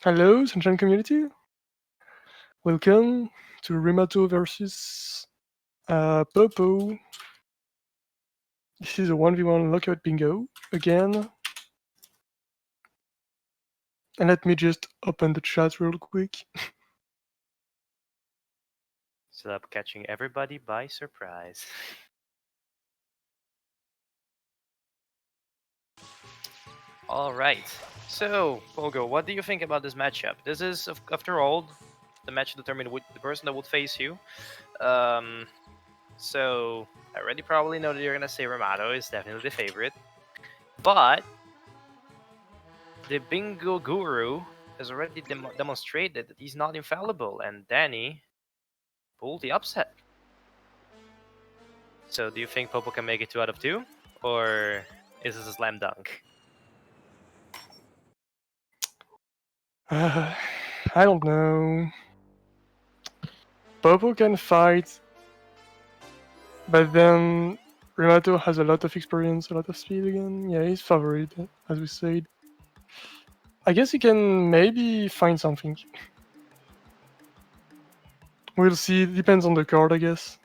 Hello, Sunshine Community. Welcome to Rimato versus Popo. This is a 1v1 lockout bingo again. And let me just open the chat real quick. Stop catching everybody by surprise. All right. So, Pogo, what do you think about this matchup? This is, after all, the match determined the person that would face you. So I already probably know that you're gonna say Rimato is definitely the favorite, but the Bingo Guru has already demonstrated that he's not infallible, and Danny pulled the upset. So, do you think Popo can make it 2 out of 2, or is this a slam dunk? I don't know. Popo can fight, but then Rimato has a lot of experience, a lot of speed again. Yeah, he's favorite, as we said. I guess he can maybe find something. We'll see. It depends on the card, I guess.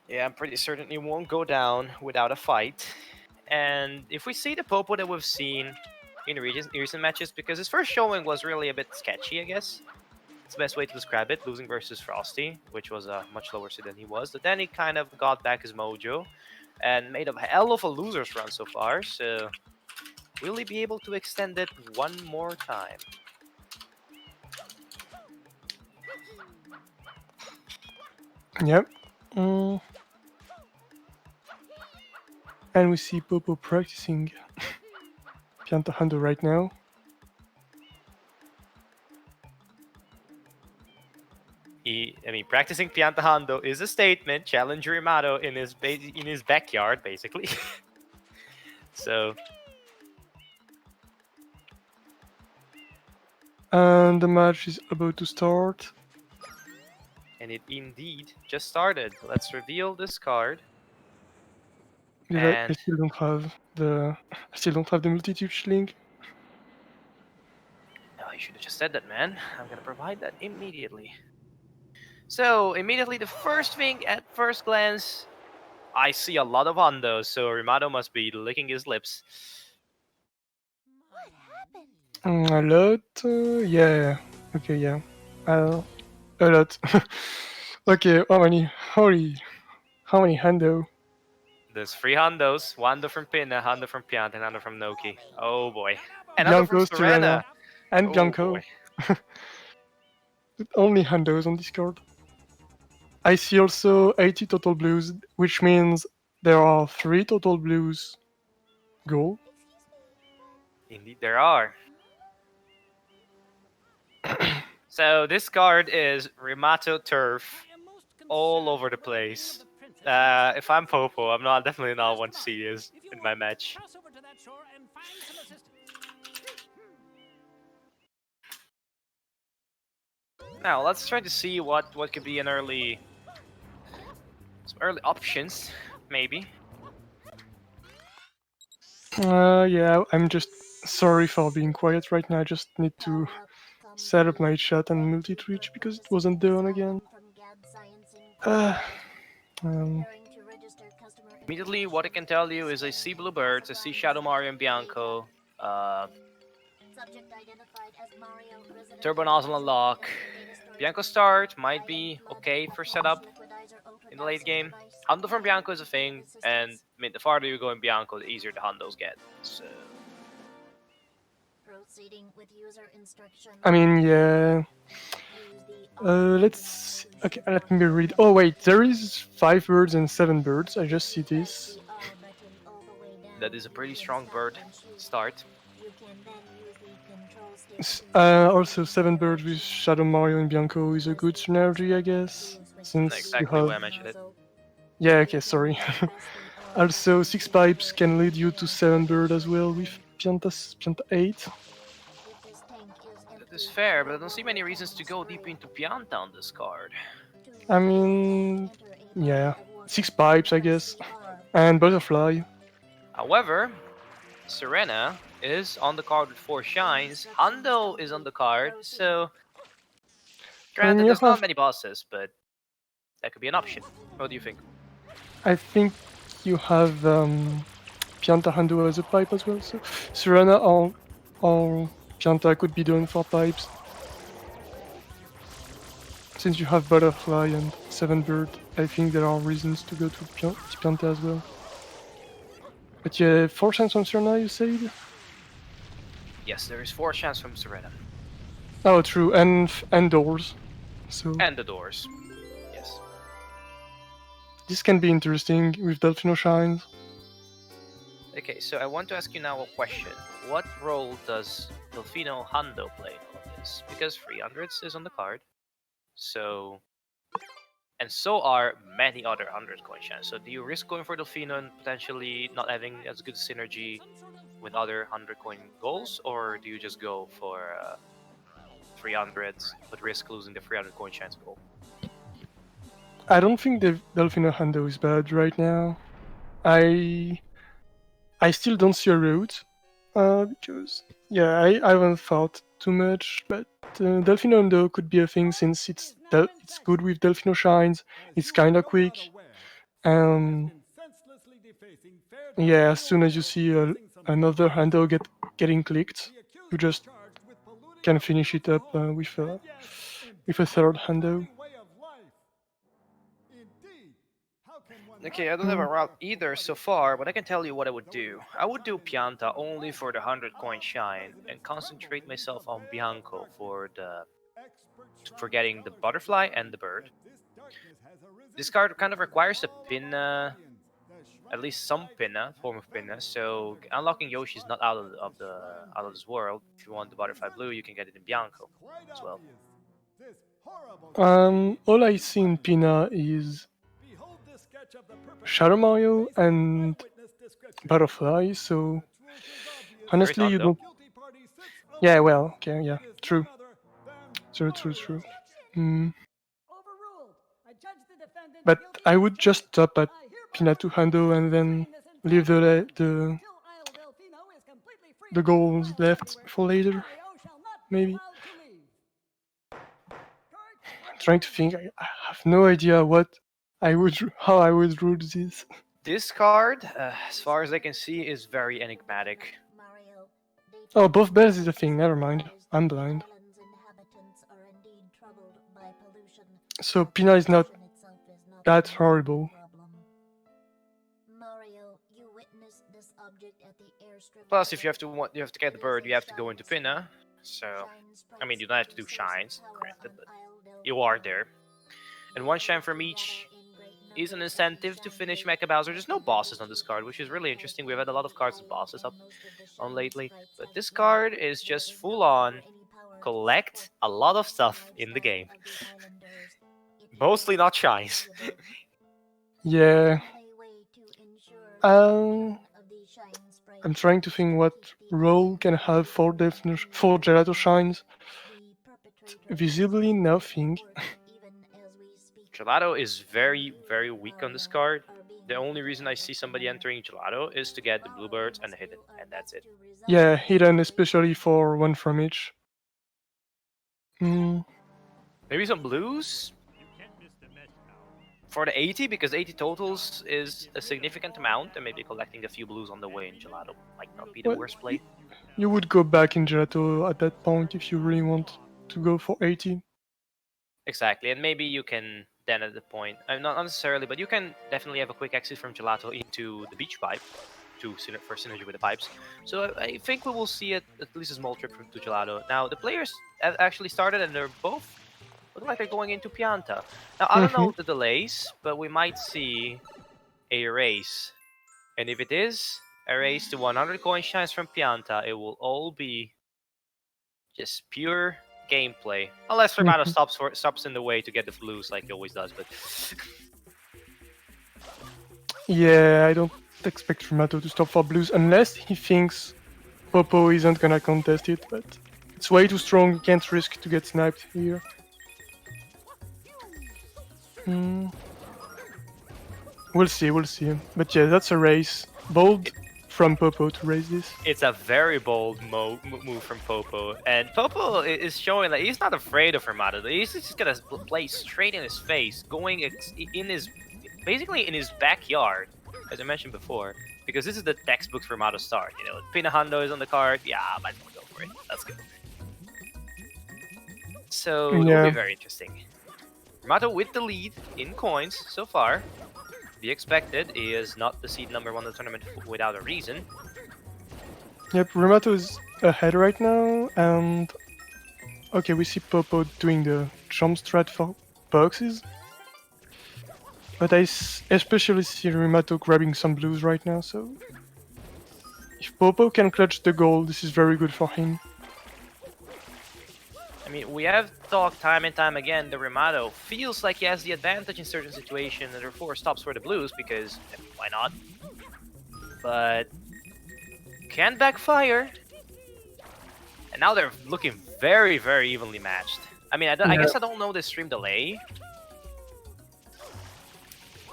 Yeah, I'm pretty certain he won't go down without a fight. And if we see the Popo that we've seen in recent matches, because his first showing was really a bit sketchy, I guess. It's the best way to describe it, losing versus Frosty, which was a much lower seed than he was. But then he kind of got back his mojo and made a hell of a loser's run so far. So will he be able to extend it one more time? Yep. And we see Popo practicing Pianta Hando right now. Practicing Pianta Hando is a statement. Challenge Rimato in his backyard, basically. So And the match is about to start. and it indeed just started. Let's reveal this card. I still don't have the multi-touch link. Oh, you should have just said that, man. I'm gonna provide that immediately. So immediately, the first thing at first glance, I see a lot of hondos. So Rimato must be licking his lips. What happened? A lot? Yeah. Okay, yeah. A lot. Okay, how many Hando? There's 3 hondos: Wando from Pinna, Hondo from Piant, and Hondo from Noki. Oh boy. And Hondo from Bianco, Sturena, Serena. and Oh Bianco. boy. Only Handos on Discord. I see also 80 total blues, which means there are 3 total blues gold. Indeed, there are. So this card is Rimato Turf all over the place. If I'm Popo, I'm definitely not want to see this in my match. Now let's try to see what could be some early options, maybe. Yeah, I'm just sorry for being quiet right now. I just need to set up my chat and multi-twitch because it wasn't done again. Um, Immediately, what I can tell you is I see Bluebirds, I see Shadow Mario and Bianco, Turbo Nozzle Unlock. Bianco start might be okay for setup in the late game. Hondo from Bianco is a thing, and the farther you go in Bianco, the easier the Hondos get. So I mean, yeah. Okay, let me read. Oh wait, there is 5 birds and 7 birds. I just see this. that is a pretty strong bird start. Also, 7 birds with Shadow Mario and Bianco is a good synergy, I guess. Since Exactly you why I have. mentioned it. Yeah, okay, sorry. Also, 6 pipes can lead you to 7 bird as well with Pianta 8. That is fair, but I don't see many reasons to go deep into Pianta on this card. I mean, yeah. 6 pipes, I guess. And Butterfly. However, Serena is on the card with 4 shines. Hundo is on the card, so And granted, you there's not have, many bosses, but that could be an option. What do you think? I think you have Pianta Hando as a pipe as well. So Serena or Pianta could be done for pipes. Since you have Butterfly and Seven Bird, I think there are reasons to go to Pianta as well. But yeah, 4 chance on Serena, you said? Yes, there is 4 shines from Serena. Oh, true, and doors. So And the doors. Yes. this can be interesting with Delphino Shines. Okay, so I want to ask you now a question. What role does Delfino Hundo play in all of this? Because 300s is on the card, so and so are many other 100 coin shines. So do you risk going for Delfino and potentially not having as good synergy with other 100 coin goals, or do you just go for 300s but risk losing the 300 coin chance goal? I don't think the Delphino Hando is bad right now. I still don't see a route, because yeah, I haven't thought too much, but Delphino Hando could be a thing since it's good with Delphino Shines, it's kinda quick, and yeah, as soon as you see another Hando getting clicked, you just can finish it up with a third Hando. Okay, I don't have a route either so far, but I can tell you what I would do. I would do Pianta only for the 100 coin shine and concentrate myself on Bianco for getting the butterfly and the bird. This card kind of requires a pinna, at least some pinna, form of pinna. So unlocking Yoshi is not out of this world. If you want the butterfly blue, you can get it in Bianco as well. All I see in Pina is Shadow Mario and Butterfly, so There is honestly, you Hundo. don't. Yeah, well, okay, yeah, true. True. Mm. But I would just stop at Pina to Hando and then leave the goals left for later, maybe. I'm trying to think. I have no idea how I would route this. This card, as far as I can see, is very enigmatic. Oh, both bells is a thing. Never mind. I'm blind. So Pina is not that horrible. Plus, if you have to get the bird, you have to go into Pinna. So, I mean, you don't have to do shines, granted, but you are there. And 1 shine from each is an incentive to finish Mecha Bowser. There's no bosses on this card, which is really interesting. We've had a lot of cards with bosses up on lately, but this card is just full on collect a lot of stuff in the game. Mostly not shines. Yeah. Um, I'm trying to think what role can have 4 Gelato Shines. Visibly nothing. Gelato is very, very weak on this card. The only reason I see somebody entering Gelato is to get the Bluebirds and the Hidden, and that's it. Yeah, hidden especially for 1 from each. Mm. Maybe some blues for the 80, because 80 totals is a significant amount, and maybe collecting a few blues on the way in Gelato might not be the Well, worst play. You would go back in Gelato at that point if you really want to go for 80. Exactly, and maybe you can then at the point, not necessarily, but you can definitely have a quick exit from Gelato into the beach pipe for synergy with the pipes. So I think we will see at least a small trip to Gelato. Now the players have actually started, and they're both looking like they're going into Pianta. Now I don't know the delays, but we might see a race, and if it is a race to 100 coin shines from Pianta, it will all be just pure gameplay, unless Rimato stops in the way to get the blues like he always does. But Yeah, I don't expect Rimato to stop for blues unless he thinks Popo isn't gonna contest it, but it's way too strong, he can't risk to get sniped here. We'll see. But yeah, that's a race. Bold from Popo to raise this. It's a very bold move from Popo, and Popo is showing that he's not afraid of Rimato. He's just gonna play straight in his face, going basically in his backyard, as I mentioned before, because this is the textbook Rimato start. You know, Pinahundo is on the card. Yeah, might as well go for it. Let's go. So it will be very interesting. Rimato with the lead in coins so far. To be expected. He is not the seed number 1 in the tournament without a reason. Yep, Rimato is ahead right now, and okay, we see Popo doing the jump strat for boxes. But I especially see Rimato grabbing some blues right now, so if Popo can clutch the goal, this is very good for him. I mean, we have talked time and time again that Rimato feels like he has the advantage in certain situations and therefore stops for the blues because why not? But can backfire. And now they're looking very, very evenly matched. I mean, I guess I don't know the stream delay.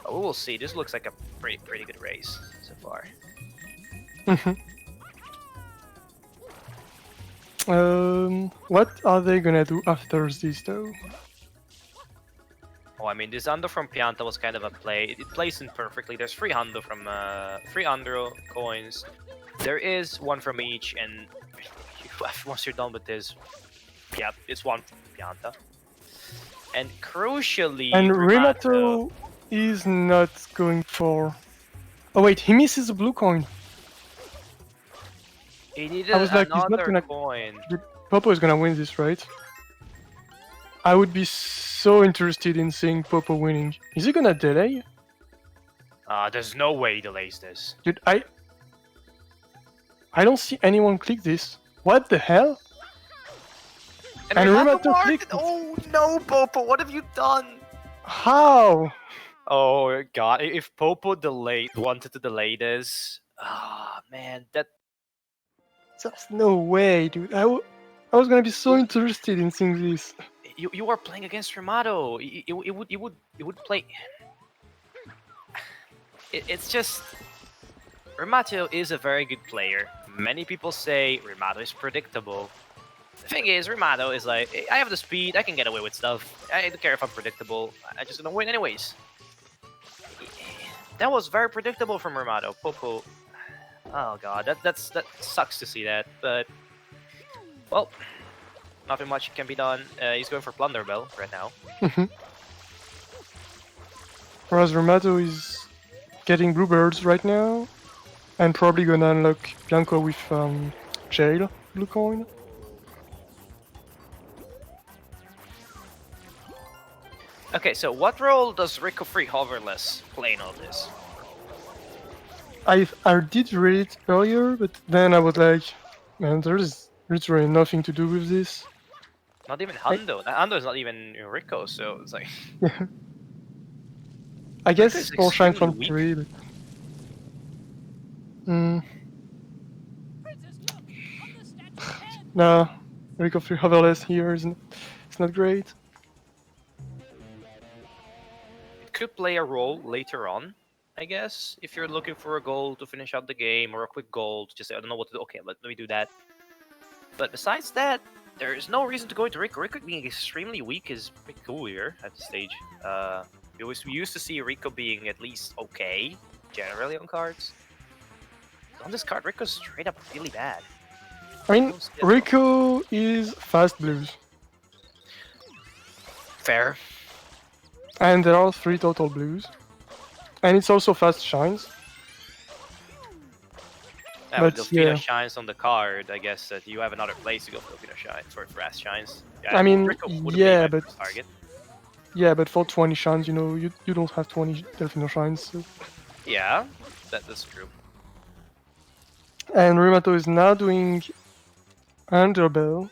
But we will see. This looks like a pretty good race so far. What are they gonna do after this though? Oh, I mean, this Hundo from Pianta was kind of a play. It plays in perfectly. There's 3 Hundo from 3 Hundo coins. There is 1 from each, and once you're done with this, yeah, it's 1 from Pianta. And crucially, and Rimato is not going for. Oh wait, he misses a blue coin. He needed another coin. Popo is gonna win this, right? I would be so interested in seeing Popo winning. Is he gonna delay? There's no way he delays this. Dude, I don't see anyone click this. What the hell? And Rimato clicked it. Oh no, Popo, what have you done? How? Oh god, if Popo wanted to delay this, man, There's no way, dude. I was gonna be so interested in seeing this. You are playing against Rimato. You would play. It's just Rimato is a very good player. Many people say Rimato is predictable. The thing is, Rimato is like, I have the speed, I can get away with stuff. I don't care if I'm predictable. I'm just gonna win anyways. That was very predictable from Rimato. Popo. Oh god, that sucks to see that, but well, nothing much can be done. He's going for Plunderbell right now. Whereas Rimato is getting bluebirds right now, and probably gonna unlock Bianco with jail blue coin. Okay, so what role does Rico Free Hoverless play in all this? I did read it earlier, but then I was like, man, there's literally nothing to do with this. Not even Hundo. Hundo is not even Rico, so it's like. I guess or Shine from 3, but. No, Rico Free Hoverless here it's not great. It could play a role later on, I guess, if you're looking for a goal to finish out the game or a quick goal to just say, I don't know what to do. Okay, let me do that. But besides that, there is no reason to go into Rico. Rico being extremely weak is peculiar at this stage. We used to see Rico being at least okay, generally on cards. On this card, Rico's straight up really bad. I mean, Rico is fast blues. Fair. And there are 3 total blues. And it's also fast shines. Yeah, but Delfino shines on the card. I guess that you have another place to go for Delfino shines, for fast shines. Yeah, I mean, yeah, but target. Yeah, but for 20 shines, you know, you don't have 20 Delfino shines. So. Yeah, that's true. And Rimato is now doing Underbell.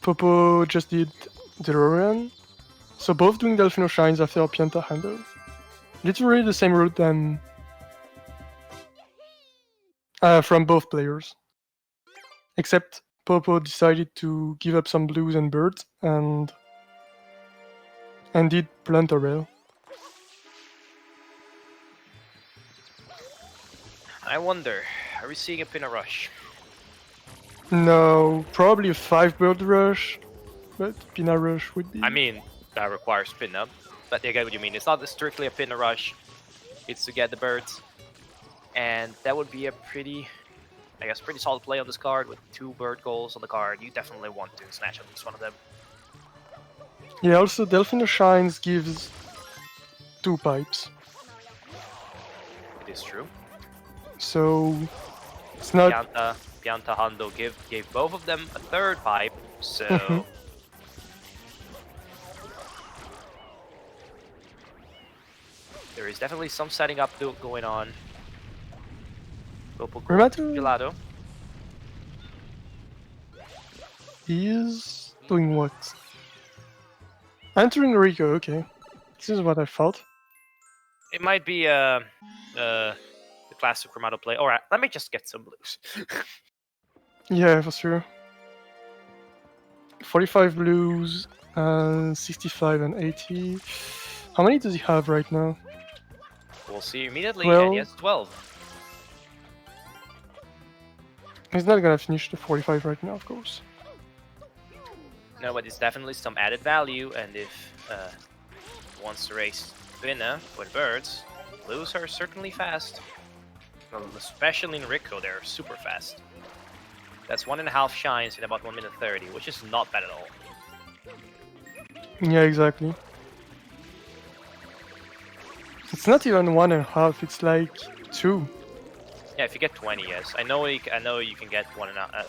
Popo just did DeLorean. So both doing Delfino shines after Pianta Hundo. Literally the same route than from both players. Except Popo decided to give up some blues and birds and did Plunderbell. I wonder, are we seeing a Pinna Rush? No, probably a 5-bird rush, but Pina rush would be. I mean, that requires Pinna, but I get what you mean. It's not strictly a Pinna Rush, it's to get the birds. And that would be a pretty, I guess, pretty solid play on this card with 2 bird goals on the card. You definitely want to snatch at least one of them. Yeah, also Delphino Shines gives 2 pipes. It is true. So it's not. Pianta Hando gave both of them a 3rd pipe, so Mhm. there is definitely some setting up going on. Popo Rimato Gelato. is doing what? Entering Rico, okay. This is what I thought. It might be the classic Rimato play. Alright, let me just get some blues. Yeah, for sure. 45 blues, 65 and 80. How many does he have right now? We'll see immediately, 12. and he has 12. He's not gonna finish the 45 right now, of course. No, but it's definitely some added value, and if he wants to race Pinna with birds, blues are certainly fast. Well, especially in Rico, they're super fast. That's 1.5 shines in about 1 minute 30, which is not bad at all. Yeah, exactly. It's not even 1.5, it's like 2. Yeah, if you get 20, yes. I know you can get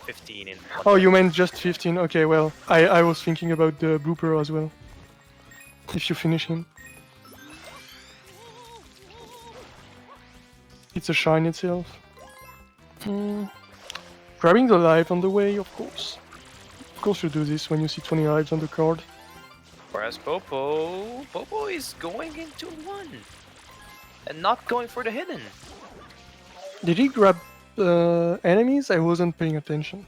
15 in. Oh, you meant just 15? Okay, well, I was thinking about the blooper as well. If you finish him. It's a shine itself. Grabbing the life on the way, of course. Of course you do this when you see 20 lives on the card. Whereas Popo is going into 1. And not going for the hidden. Did he grab enemies? I wasn't paying attention.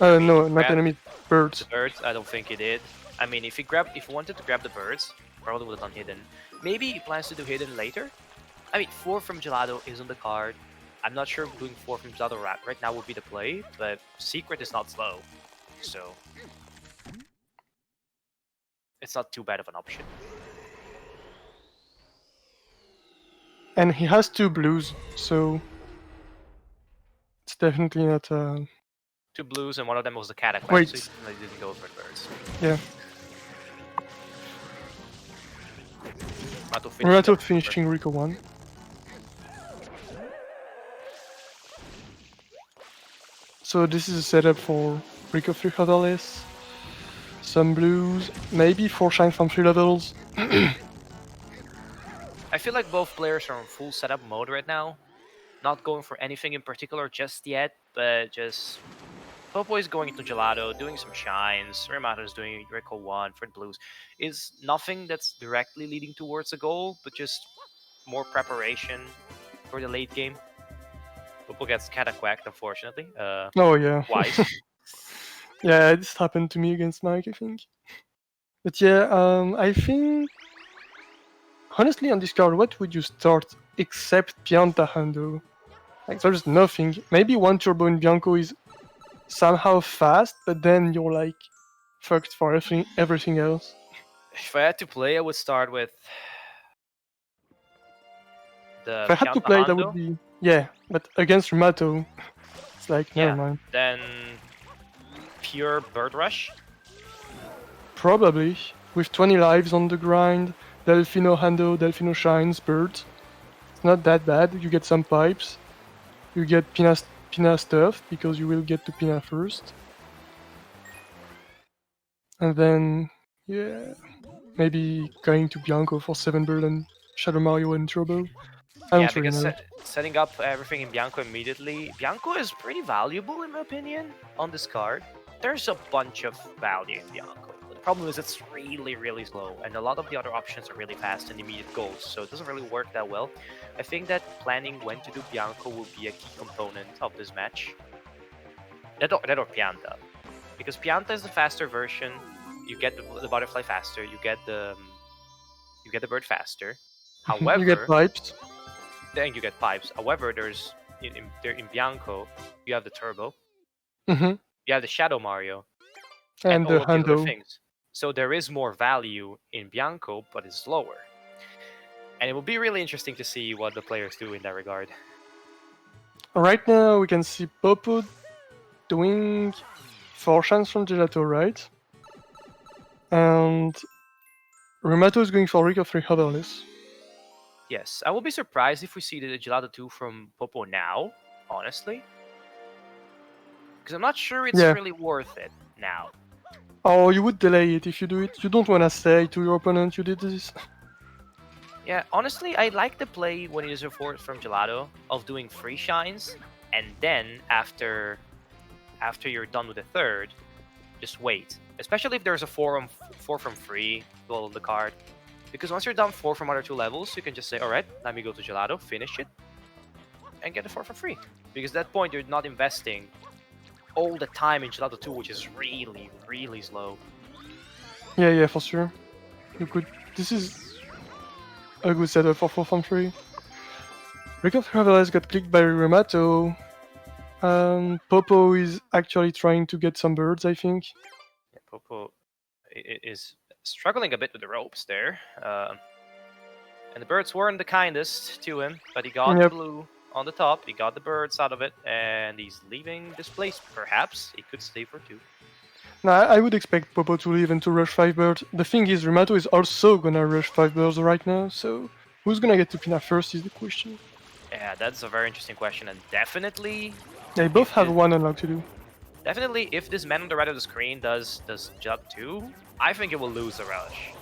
mean, No, he not grabbed enemies, birds. The birds, I don't think he did. I mean, if he wanted to grab the birds, probably would have done hidden. Maybe he plans to do hidden later. I mean, 4 from Gelato is on the card. I'm not sure if doing 4 from Gelato right now would be the play, but Secret is not slow, so it's not too bad of an option. And he has 2 blues, so it's definitely not. 2 blues, and one of them was the Cataclysm, Wait. so he didn't go for the birds. Yeah. Rimato Rimato finishing Rico 1. So this is a setup for Rico 3 Hurdles. Some blues, maybe 4 shine from 3 levels. I feel like both players are in full setup mode right now. Not going for anything in particular just yet, but just Popo is going into Gelato, doing some shines. Rimato is doing Rico 1 for the blues. Is nothing that's directly leading towards a goal, but just more preparation for the late game. Popo gets cataquacked, unfortunately. Oh yeah. Twice. Yeah, this happened to me against Mike, I think. But yeah, I think honestly on this card, what would you start except Pianta Hando? Like there's nothing. Maybe 1 turbo in Bianco is somehow fast, but then you're like fucked for everything else. If I had to play, I would start with the If I had to Pianta play, that Hando. would be yeah. But against Rimato, it's like never mind. Then pure Bird Rush. Probably with 20 lives on the grind, Delphino Hando, Delphino Shines, Birds. It's not that bad. You get some pipes. You get Pina stuff because you will get to Pina first. And then, yeah, maybe going to Bianco for 7 bird and Shadow Mario and Turbo. I don't really know. Setting up everything in Bianco immediately. Bianco is pretty valuable in my opinion on this card. There's a bunch of value in Bianco. The problem is it's really, really slow, and a lot of the other options are really fast and immediate goals, so it doesn't really work that well. I think that planning when to do Bianco will be a key component of this match. That or Pianta. Because Pianta is the faster version. You get the butterfly faster. You get the bird faster. However, you get pipes. then you get pipes. However, there's in Bianco, you have the Turbo, Mm-hmm. you have the Shadow Mario, and And the all of these other Hando. things. So there is more value in Bianco, but it's lower. And it will be really interesting to see what the players do in that regard. Right now, we can see Popo doing 4 chance from Gelato, right? And Rimato is going for Rick of 3 Otherless. Yes, I will be surprised if we see the Gelato 2 from Popo now, honestly. Because I'm not sure it's Yeah. really worth it now. Or you would delay it if you do it. You don't want to say to your opponent you did this. Yeah, honestly, I like the play when it is a fourth from Gelato of doing 3 shines, and then after you're done with the third, just wait. Especially if there's a 4 from 3 well on the card. Because once you're done 4 from other 2 levels, you can just say, alright, let me go to Gelato, finish it, and get the 4 for free. Because at that point, you're not investing all the time in Gelato 2, which is really, really slow. Yeah, for sure. You could. This is a good setup for 4 from 3. Rick of 3 Otherless got clicked by Rimato. Popo is actually trying to get some birds, I think. Yeah, Popo is struggling a bit with the ropes there. And the birds weren't the kindest to him, but he got the Yep. blue on the top, he got the birds out of it, and he's leaving this place, perhaps. He could stay for 2. Now, I would expect Popo to leave and to rush 5 birds. The thing is, Rimato is also gonna rush 5 birds right now, so who's gonna get to Pina first is the question. Yeah, that's a very interesting question, and definitely... They both if have this- one unlock to do. Definitely, if this man on the right of the screen does Jut 2, I think it will lose the relish.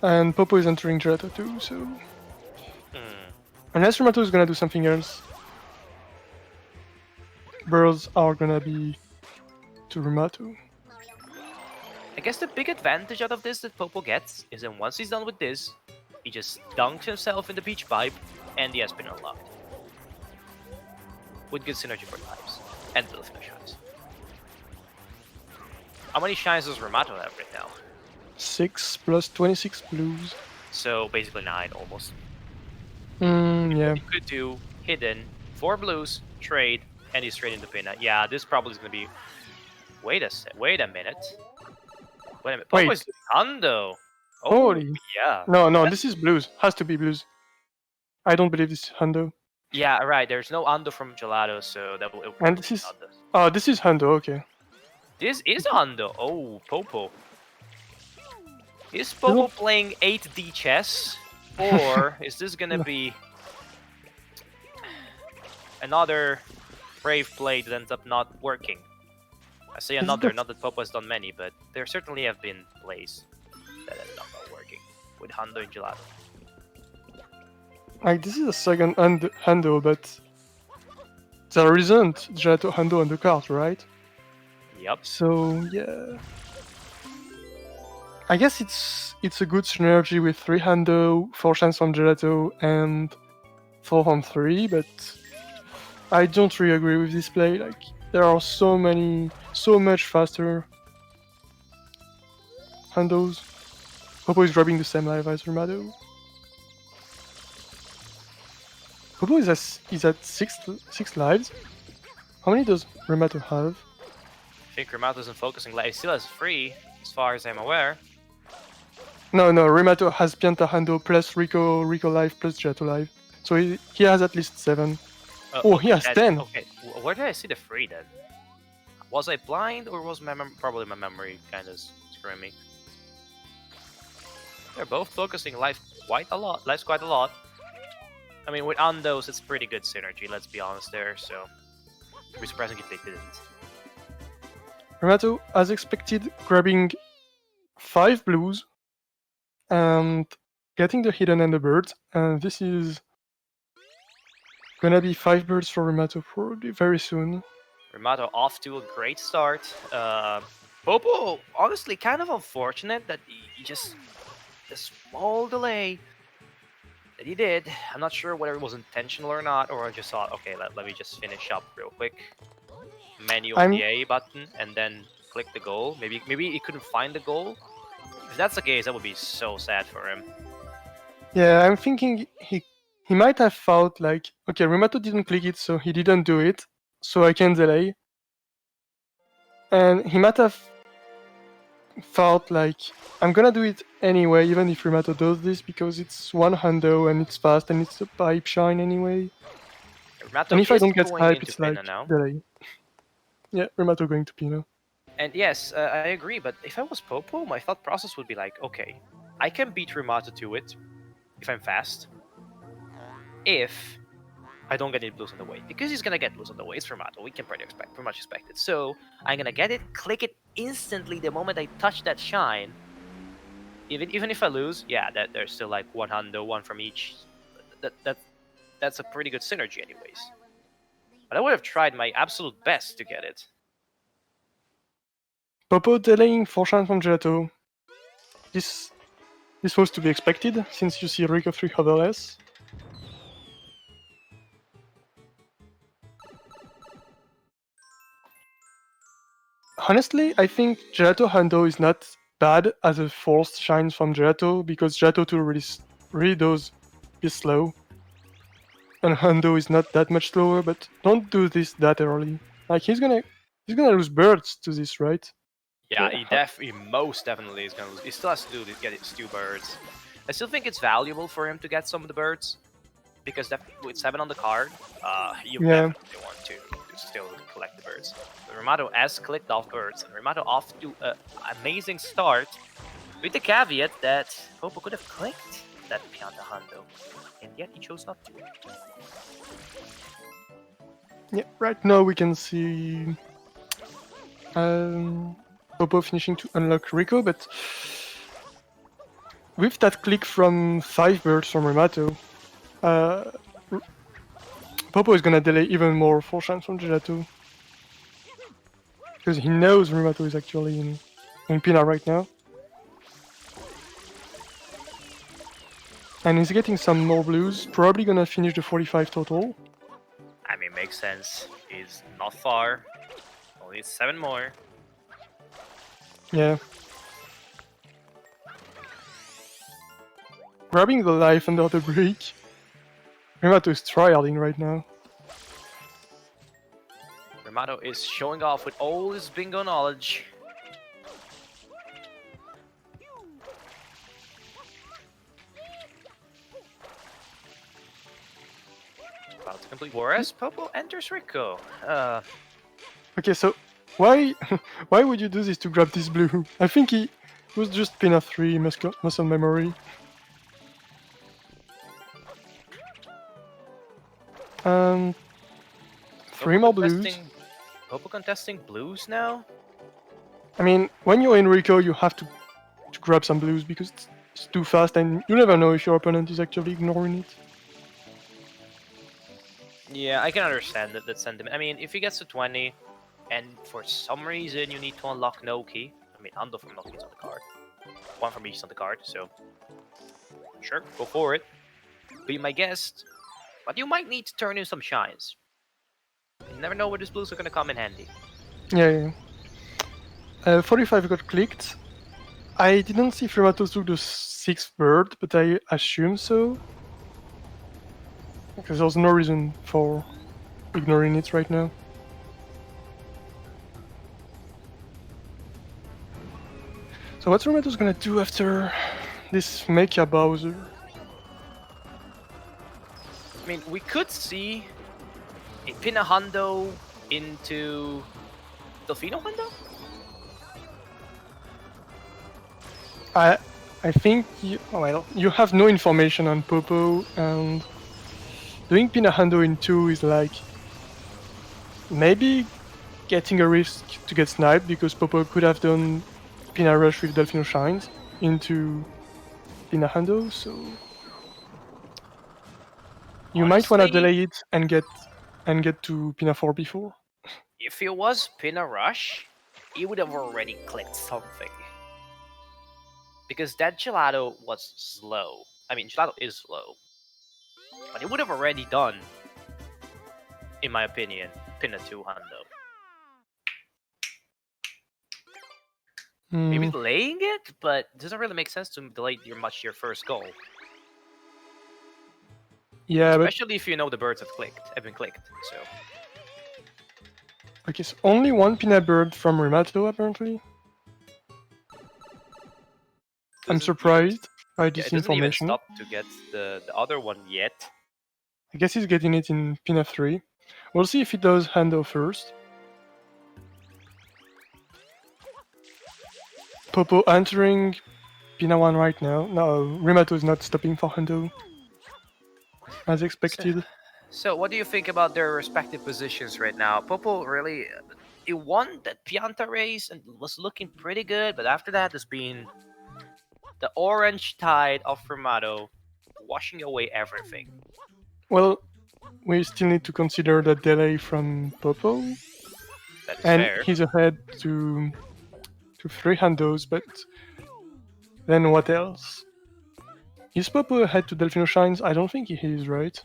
And Popo is entering Gelato too, so... Hmm. Unless Rimato is gonna do something else, birds are gonna be to Rimato. I guess the big advantage out of this that Popo gets is that once he's done with this, he just dunks himself in the peach pipe, and he has been unlocked. With good synergy for lives, and little finish shines. How many shines does Rimato have right now? 6 plus 26 blues. So basically 9 almost. Yeah. He could do hidden, 4 blues, trade, and he's trading the Pina. Yeah, this probably is gonna be. Wait a minute. Popo Wait. is doing Hundo. Oh Holy. yeah. No, this is blues. Has to be blues. I don't believe this is Hundo. Yeah, right. There's no Hundo from Gelato, so that will. And this is... Oh, this is Hundo, okay. This is Hundo. Oh, Popo. Is Popo playing 8D chess? Or is this gonna be another brave play that ends up not working? I say another, not that Popo has done many, but there certainly have been plays that ended up not working with Hundo and Gelato. Like, this is a second Hundo, but there isn't Gelato Hundo on the card, right? Yep. So, yeah. I guess it's a good synergy with 3 Hundo, 4 chance from Gelato, and 4 on 3, but I don't really agree with this play. Like, there are so much faster Hundos. Popo is grabbing the same life as Rimato. Popo is at 6 lives. How many does Rimato have? I think Rimato isn't focusing. He still has 3, as far as I'm aware. No, Rimato has Pianta Hundo plus Rico life plus Gelato life. So he has at least 7. Oh, he has 10! Okay, where did I see the 3 then? Was I blind, or was probably my memory kind of screwing me? They're both focusing life quite a lot. I mean, with Undos, it's pretty good synergy, let's be honest there, so... It'd be surprising if they didn't. Rimato, as expected, grabbing 5 blues and getting the hidden and the birds, and this is gonna be 5 birds for Rimato probably very soon. Rimato off to a great start. Popo, honestly, kind of unfortunate that he just... The small delay that he did. I'm not sure whether it was intentional or not, or I just thought, okay, let me just finish up real quick. Menu on the A button, and then click the goal. Maybe he couldn't find the goal. If that's the case, that would be so sad for him. Yeah, I'm thinking he he might have thought like, okay, Rimato didn't click it, so he didn't do it, so I can delay. And he might have thought like, I'm gonna do it anyway, even if Rimato does this, because it's one hundo and it's fast and it's a pipe shine anyway. Rimato And if I is don't get going hype, into it's like Pinna now. delay. Yeah, Rimato going to Pino. And yes, I agree, but if I was Popo, my thought process would be like, okay, I can beat Rimato to it if I'm fast. If I don't get any blues on the way, because he's gonna get blues on the way. It's Rimato. We can pretty much expect it. So I'm gonna get it, click it instantly the moment I touch that shine. Even if I lose, yeah, that there's still like one hundo, one from each. That's a pretty good synergy, anyways. But I would have tried my absolute best to get it. Popo delaying 4 shines from Gelato. This was to be expected, since you see Rick of 3 hoverless. Honestly, I think Gelato Hundo is not bad as a forced shines from Gelato, because Gelato 2 really does be slow. And Hundo is not that much slower, but don't do this that early. Like he's gonna lose birds to this, right? Yeah, he most definitely is gonna lose. He still has to get his 2 birds. I still think it's valuable for him to get some of the birds, because with 7 on the card, you definitely want to still collect the birds. But Rimato has clicked off birds, and Rimato off to an amazing start, with the caveat that Popo could have clicked that Pianta Hundo, and yet he chose not to. Yeah, right now we can see Popo finishing to unlock Rico, but with that click from 5 birds from Rimato, Popo is gonna delay even more 4 shines from Gelato. Because he knows Rimato is actually in Pina right now. And he's getting some more blues, probably gonna finish the 45 total. I mean, makes sense. He's not far. Only 7 more. Yeah. Grabbing the life under the break. Rimato is tryharding right now. Rimato is showing off with all his bingo knowledge. About to complete Juarez, Popo enters Rico. Okay, so why would you do this to grab this blue? I think he was just Pina 3 muscle memory. And 3 more blues. Popo contesting blues now? I mean, when you're in Rico, you have to grab some blues because it's too fast and you never know if your opponent is actually ignoring it. Yeah, I can understand that sentiment. I mean, if he gets to 20, and for some reason you need to unlock Noki, I mean, Hundo from Noki is on the card. 1 from each is on the card, so sure, go for it. Be my guest. But you might need to turn in some shines. You never know where these blues are going to come in handy. Yeah. 45 got clicked. I didn't see Rimato took the 6th bird, but I assume so. Because there's no reason for ignoring it right now. So what's Rimato's gonna do after this Mecha Bowser? I mean, we could see a Pina Hundo into Delfino Hundo? I think you have no information on Popo, and doing Pina Hundo in 2 is like maybe getting a risk to get sniped, because Popo could have done Pina Rush with Delfino Shines into Pina Hundo, so you might wanna delay it and get to Pina 4 before. If it was Pina Rush, he would have already clicked something. Because that Gelato was slow. I mean, Gelato is slow. But it would have already done, in my opinion, Pina 2 Hundo. Maybe delaying it, but it doesn't really make sense to delay your first goal. Yeah, but Especially if you know the birds have been clicked. So I guess only one peanut bird from Rimato apparently. I'm doesn't even surprised by yeah, this it doesn't even information. stop to get the other one yet. I guess he's getting it in Pina 3. We'll see if he does Hando first. Popo entering Pina 1 right now. No, Rimato is not stopping for Hando. As expected. So what do you think about their respective positions right now? Popo really he won that Pianta race and was looking pretty good, but after that there's been the orange tide of Rimato washing away everything. Well, we still need to consider the delay from Popo. That is And fair. he's ahead to 3 Handos, but then what else? Is Popo ahead to Delfino Shines? I don't think he is, right?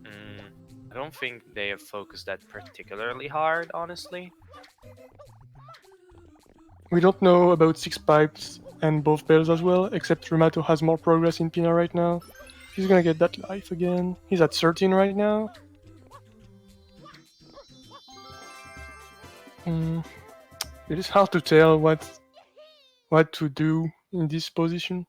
I don't think they have focused that particularly hard, honestly. We don't know about Six Pipes and both bells as well, except Rimato has more progress in Pina right now. He's gonna get that life again. He's at 13 right now. It is hard to tell what to do in this position.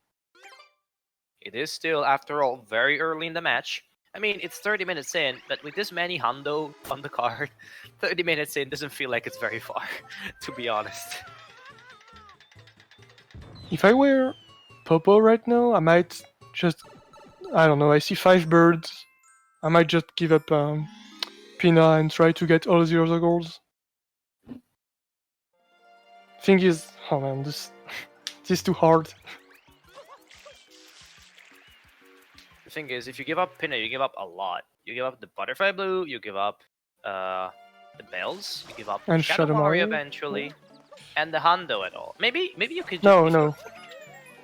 It is still, after all, very early in the match. I mean, it's 30 minutes in, but with this many hundo on the card, 30 minutes in doesn't feel like it's very far, to be honest. If I were Popo right now, I might just... I don't know, I see 5 birds. I might just give up Pina and try to get all the other goals. Thing is... Oh man, this is too hard. The thing is, if you give up Pinna, you give up a lot. You give up the Butterfly Blue, you give up the Bells, you give up And Shadow Shadow Mario Mario? eventually, and the Hundo at all. Maybe you could just No, be no.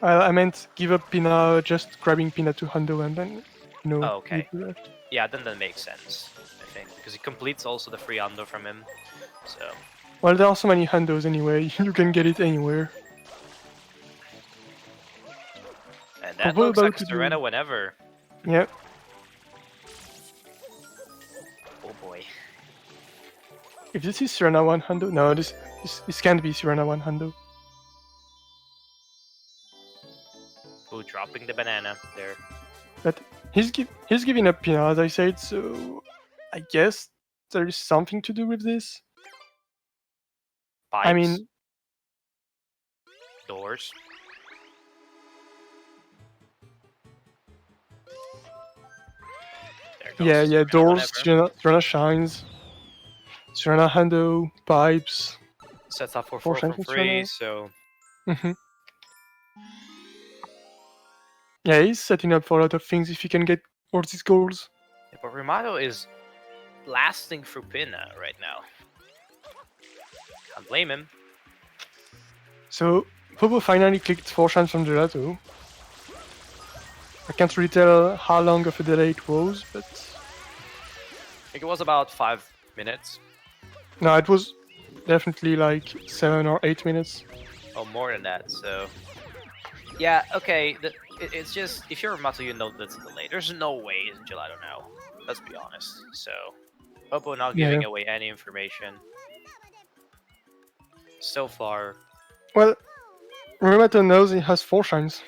I meant give up Pina, just grabbing Pina to Hundo and then, Oh, okay. you do that. Yeah, then that makes sense, I think, because it completes also the free Hundo from him. So Well, there are so many Hundos anyway, you can get it anywhere. and that Popo looks like about a to do... Serena whenever. Yeah. Oh boy. If this is Serena 1 Hundo... No, this can't be Serena 1 Hundo. Ooh, dropping the banana there. But he's giving up Pina, as I said, so I guess there is something to do with this. Pipes. I mean... Doors. Yeah, doors, Serena Shines, Serena Hundo, pipes. Sets up for 4 4 from shines 3, Serena. so... Yeah, he's setting up for a lot of things if he can get all these goals. Yeah, but Rimato is blasting through Pinna right now. Can't blame him. So, Popo finally clicked 4 shines from Gelato. I can't really tell how long of a delay it was, but... I think it was about 5 minutes. No, it was definitely like 7 or 8 minutes. Oh, more than that, so... Yeah, okay, it's just, if you're Rimato, you know that's a delay. There's no way it's Gelato now. Let's be honest. So, Popo not giving away any information. So far. Well, Rimato knows he has 4 shines.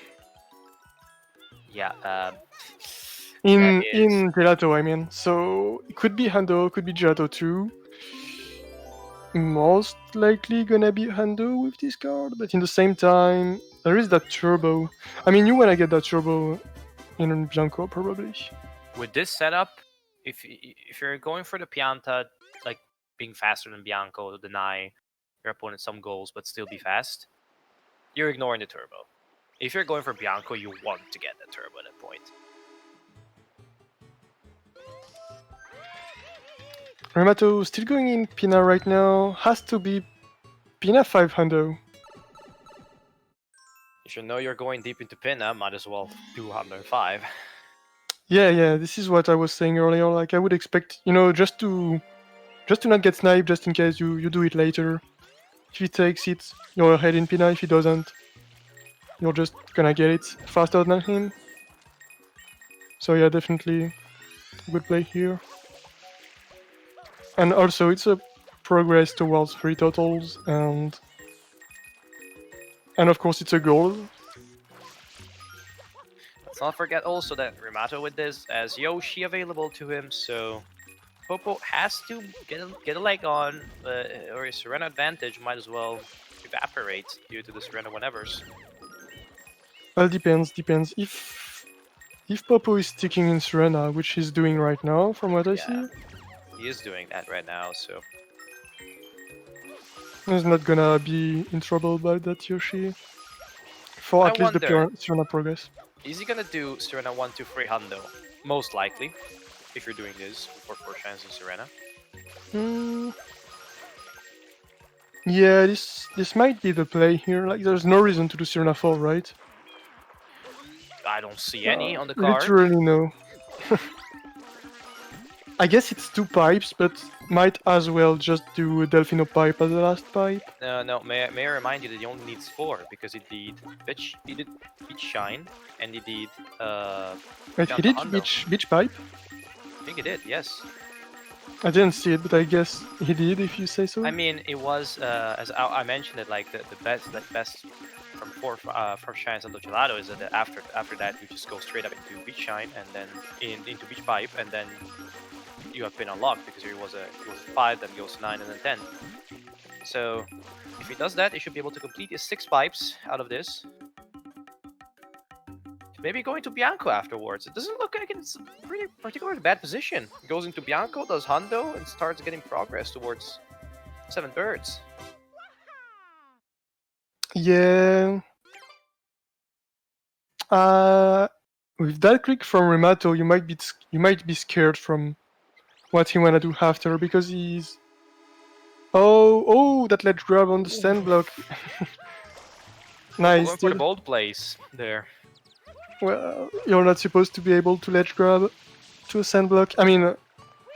Yeah, in Gelato, I mean. So, it could be Hundo, could be Gelato too. Most likely gonna be Hundo with this card, but in the same time, there is that turbo. I mean, you wanna get that turbo in Bianco, probably. With this setup, if you're going for the Pianta, like being faster than Bianco to deny your opponent some goals but still be fast, you're ignoring the turbo. If you're going for Bianco, you want to get the turbo at that point. Rimato still going in Pina right now. Has to be Pina 500. If you know you're going deep into Pina, might as well do 105. Yeah, this is what I was saying earlier. Like, I would expect, just to not get sniped, just in case you do it later. If he takes it, you're ahead in Pina. If he doesn't, you're just gonna get it faster than him. So yeah, definitely good play here. And also it's a progress towards 3 totals, and of course it's a goal. Let's not forget also that Rimato with this has Yoshi available to him, so Popo has to get a leg on, or his Serena advantage might as well evaporate due to the Serena whenevers. Well, depends. If Popo is sticking in Serena, which he's doing right now, from what I see, He is doing that right now, so he's not gonna be in trouble by that Yoshi. For I at least the wonder, Serena progress. is he gonna do Serena 1, 2, 3 Hundo? Most likely, if you're doing this for 4 chances in Serena. Hmm. Yeah, this might be the play here. Like, there's no reason to do Serena 4, right? I don't see any on the card. Literally no. I guess it's 2 pipes, but might as well just do Delfino pipe as the last pipe. No. May I remind you that he only needs 4 because he did Beach Shine and he did Wait, he Pianta did Hundo. beach pipe? I think he did, yes. I didn't see it, but I guess he did if you say so. I mean, it was as I mentioned it, like the best from four shines on the gelato is that after that you just go straight up into beach shine and then into beach pipe, and then you have been unlocked because it was a 5, then goes 9, and then 10. So if he does that, he should be able to complete his 6 pipes out of this. Maybe going to Bianco afterwards. It doesn't look like it's a pretty particularly bad position. He goes into Bianco, does Hundo, and starts getting progress towards 7 birds. Yeah. With that click from Rimato, you might be scared from what he wanna do after, because he's oh that ledge grab on the sand block. Nice. Going for the bold place there. Well, you're not supposed to be able to ledge grab to a sand block. I mean,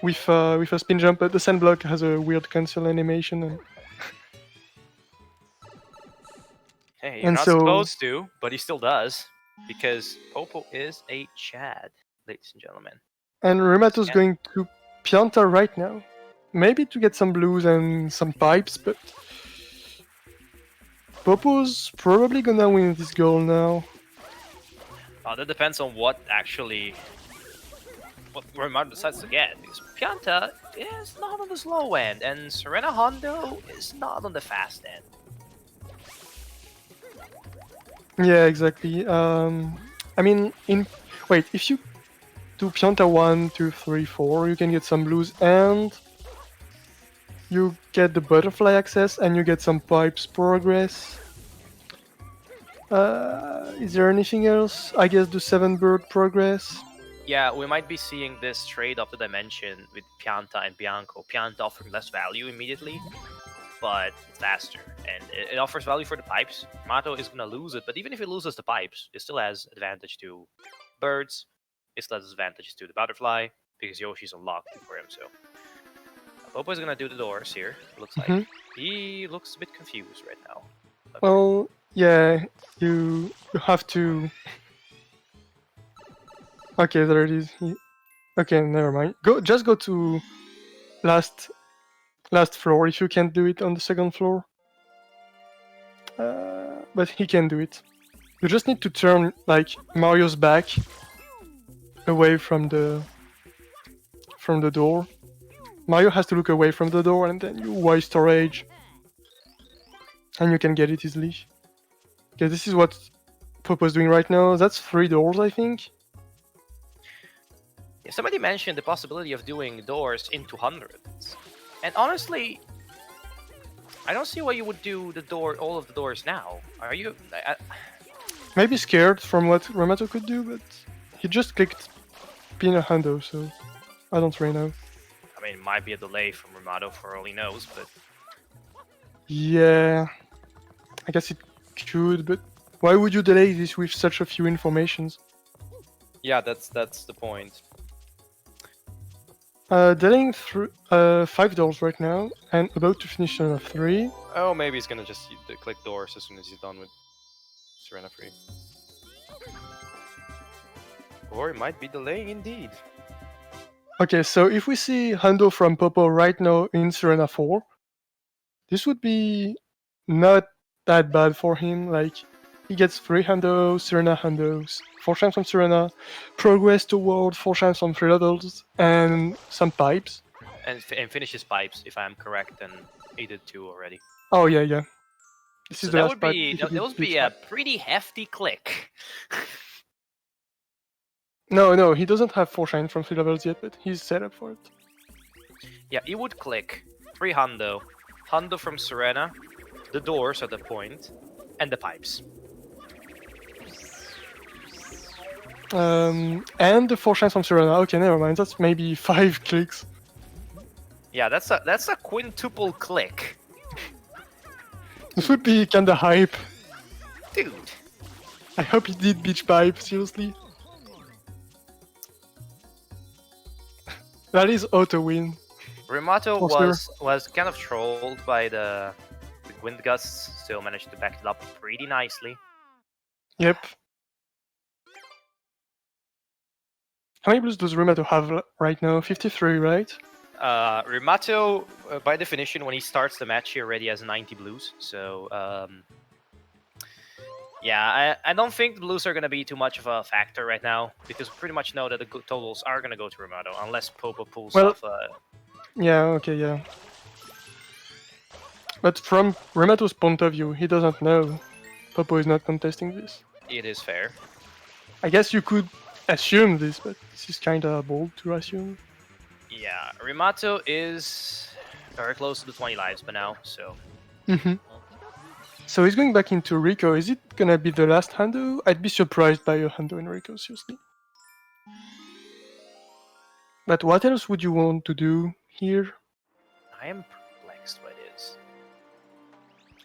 with a spin jump, but the sand block has a weird cancel animation. And hey, you're not supposed to, but he still does, because Popo is a Chad, ladies and gentlemen. And Rimato's going to Pianta right now. Maybe to get some blues and some pipes, but Popo's probably gonna win this goal now. That depends on what Rimato decides to get, because Pianta is not on the slow end, and Serena Hondo is not on the fast end. Yeah, exactly. I mean, if you do Pianta 1, 2, 3, 4, you can get some blues, and you get the butterfly access, and you get some pipes progress. Is there anything else? I guess the 7 bird progress. Yeah, we might be seeing this trade of the dimension with Pianta and Bianco. Pianta offering less value immediately, but faster, and it offers value for the pipes. Rimato is gonna lose it, but even if it loses the pipes, it still has advantage to birds. It still has advantage to the butterfly because Yoshi's unlocked for him. So Popo is gonna do the doors here. It looks like he looks a bit confused right now. Well, yeah, you have to. Okay, there it is. Okay, never mind. Just go to last floor if you can't do it on the second floor. But he can do it. You just need to turn like Mario's back away from the door. Mario has to look away from the door, and then you Y storage, and you can get it easily. Okay, this is what Popo's doing right now. That's 3 doors, I think. Yeah, somebody mentioned the possibility of doing doors into hundreds, and honestly, I don't see why you would do all of the doors now. Are you? Maybe scared from what Rimato could do, but he just clicked pin a hundo, so I don't really know. I mean, it might be a delay from Rimato for all he knows, but yeah, I guess it could. But why would you delay this with such a few informations? Yeah, that's the point. Delaying through 5 doors right now, and about to finish on a 3. Oh, maybe he's gonna just click doors as soon as he's done with Serena Free. Or it might be delaying indeed. Okay, so if we see Hundo from Popo right now in Serena 4, this would be not that bad for him. Like, he gets 3 Hundo, Serena Hundos, 4 champs from Serena, progress toward 4 champs from 3 levels, and some pipes. And finishes pipes, if I'm correct, and he did 2 already. Oh, yeah, yeah. This So is the that last would pipe. be If he that did would beach be a pipe. pretty hefty click. No, he doesn't have 4 shine from 3 levels yet, but he's set up for it. Yeah, he would click 3 Hundo, Hundo from Serena, the doors at the point, and the pipes. And the 4 shines from Serena. Okay, never mind. That's maybe 5 clicks. Yeah, that's a quintuple click. This would be kinda hype. Dude. I hope he did beach pipe, seriously. That is auto win. Rimato For was kind of trolled by the wind gusts, still managed to back it up pretty nicely. Yep. How many blues does Rimato have right now? 53, right? Rimato, by definition, when he starts the match, he already has 90 blues. So, yeah, I don't think the blues are going to be too much of a factor right now, because we pretty much know that the totals are going to go to Rimato, unless Popo pulls off. Yeah, okay, yeah. But from Rimato's point of view, he doesn't know. Popo is not contesting this. It is fair. I guess you could assume this, but this is kinda bold to assume. Yeah, Rimato is very close to the 20 lives by now, so... So he's going back into Rico. Is it gonna be the last Hando? I'd be surprised by a Hando in Rico, seriously. But what else would you want to do here? I am perplexed by this.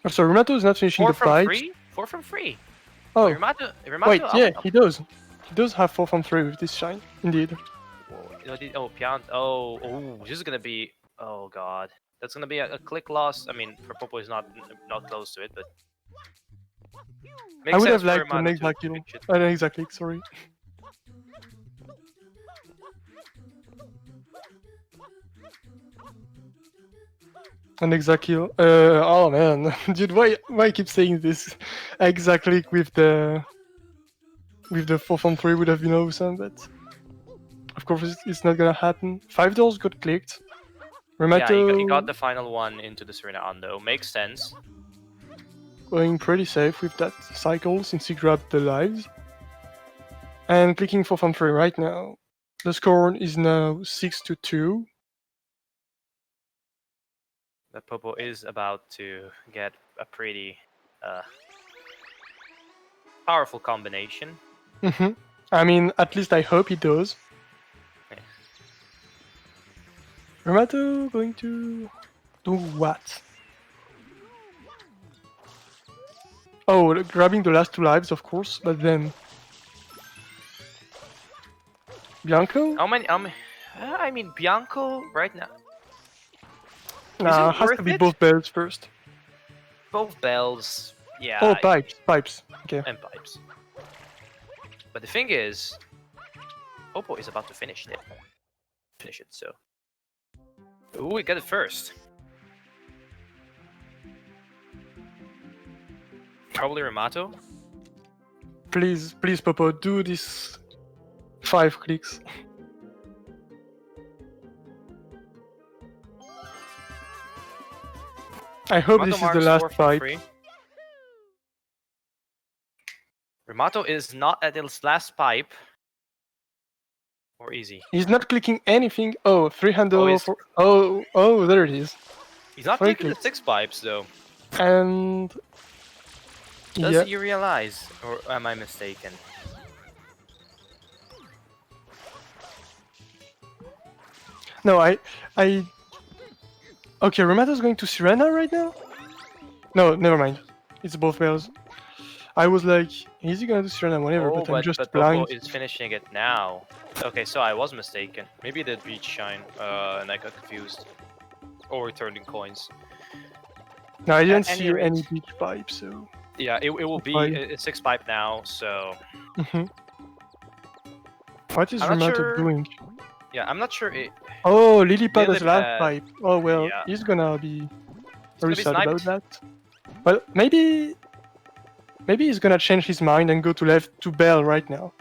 Oh, so Rimato is not finishing 4 the from pipes. 3? 4 from 3. Oh, Rimato, wait, yeah, he does. He does have 4 from 3 with this shine, indeed. Oh, Piant. Oh, this is gonna be. Oh god, that's gonna be a click loss. I mean, for Popo is not close to it, but I would have liked to make that kill. Exactly, sorry. An exact kill. Oh man, dude, why I keep saying this? Exactly with the 4 from 3 would have been awesome, but of course it's not gonna happen. 5 doors got clicked. Rimato Yeah, he got the final one into the Serena Ando. Makes sense. Going pretty safe with that cycle since he grabbed the lives. And clicking 4 from 3 right now. The score is now 6-2. The Popo is about to get a pretty powerful combination. I mean, at least I hope he does. Yeah. Rimato going to do what? Oh, grabbing the last 2 lives, of course, but then... Bianco? How many? I mean, Bianco right now. Nah, has to be both bells first. Both bells, yeah. Oh, pipes. Okay. And pipes. But the thing is, Popo is about to finish it. So. Ooh, we got it first. Probably Rimato. Please, Popo, do this 5 clicks. I hope Rimato this is the last fight. Rimato is not at his last pipe. Or easy. He's not clicking anything. Oh, 300. Oh, there it is. He's not clicking the 6 pipes though. And does he realize, or am I mistaken? No, I. Okay, Rimato's going to Serena right now? No, never mind. It's both bells. I was like, is he gonna do Serena whenever? But I'm just blind. Popo is finishing it now. Okay, so I was mistaken. Maybe it did beach shine, and I got confused. Or returning coins. No, I didn't see any beach pipe, so... Yeah, it will be a 6 pipe now, so... What is I'm not Rimato sure. doing? Yeah, I'm not sure. Oh, Lillipad as last Lillipad. pipe. Oh well, Yeah, he's gonna be it's very gonna be sad about sniped. that. Well, maybe he's gonna change his mind and go to left to Bell right now.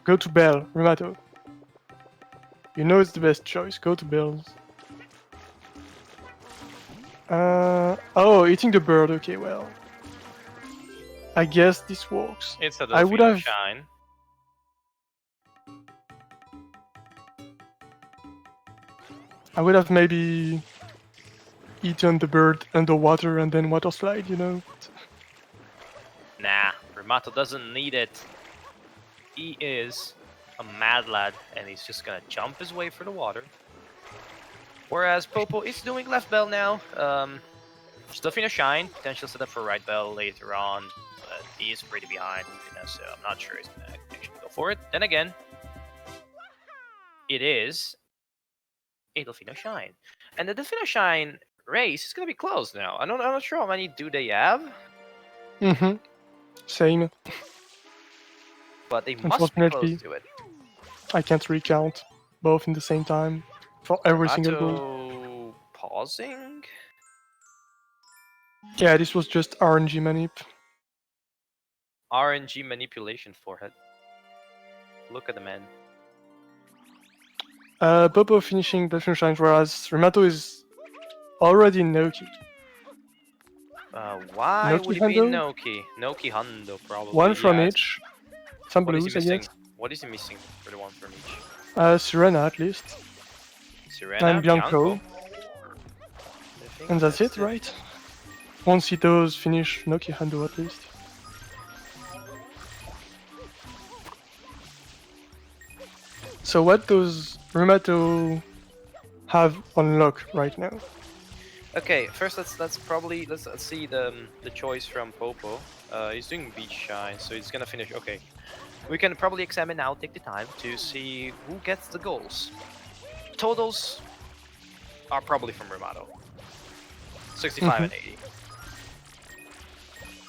Go to Bell, Rimato. You know it's the best choice. Go to Bells. Oh, eating the bird. Okay, well, I guess this works. It's a I would Delfino have, Shine. maybe eaten the bird underwater and then water slide. You know. Nah, Rimato doesn't need it. He is a mad lad, and he's just gonna jump his way through the water. Whereas Popo is doing left bell now. Still Fina Shine, potential setup for right bell later on, but he is pretty behind Fina, so I'm not sure he's gonna actually go for it. Then again, it is a Delfino Shine. And the Delfino Shine race is gonna be closed now. I'm not sure how many do they have, Mm-hmm. Same. but they must be close Unfortunately, to it. I can't recount both in the same time for every single goal. Rimato pausing? Yeah, this was just RNG manip. RNG manipulation forehead. Look at the man. Popo finishing Delphine Shines, whereas Rimato is already in Naoki. Why Naoki would it be Hando? Noki? Noki Hando, probably. One from Yeah, each. Some what is he blues, I missing? guess. What is he missing for the one from each? Sirena at least. Sirena, And Bianco. I think And that's it, right? Once he does finish Noki Hando at least. So what does Rimato have on lock right now? Okay, first let's see the choice from Popo. He's doing Beach Shine, so he's gonna finish. Okay, we can probably examine now. Take the time to see who gets the goals. Totals are probably from Rimato. 65 and 80.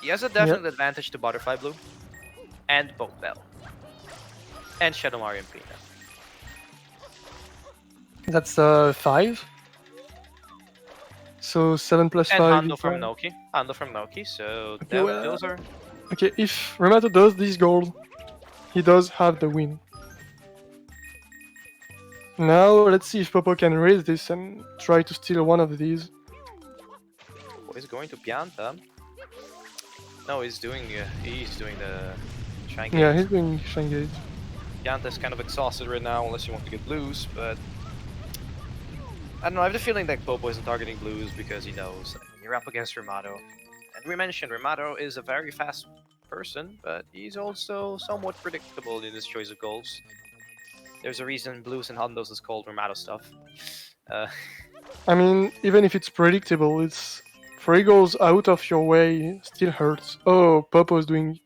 He has a definite advantage to Butterfly Blue, and Boat Bell, and Shadow Mario and Pina. That's 5. So 7 plus And 5 Hando is from Noki. Hando from Noki, so okay, well, those are... okay, if Rimato does this goal, he does have the win. Now let's see if Popo can raise this and try to steal one of these. Oh, he's going to Pianta. No, he's doing the Shine Gate. Yeah, he's doing Shine Gate. Pianta is kind of exhausted right now, unless you want to get blues, but... I don't know, I have the feeling that Popo isn't targeting blues because he knows that when you're up against Rimato. And we mentioned Rimato is a very fast person, but he's also somewhat predictable in his choice of goals. There's a reason blues and Hondos is called Rimato stuff. I mean, even if it's predictable, it's 3 goals out of your way still hurts. Oh, Popo's doing...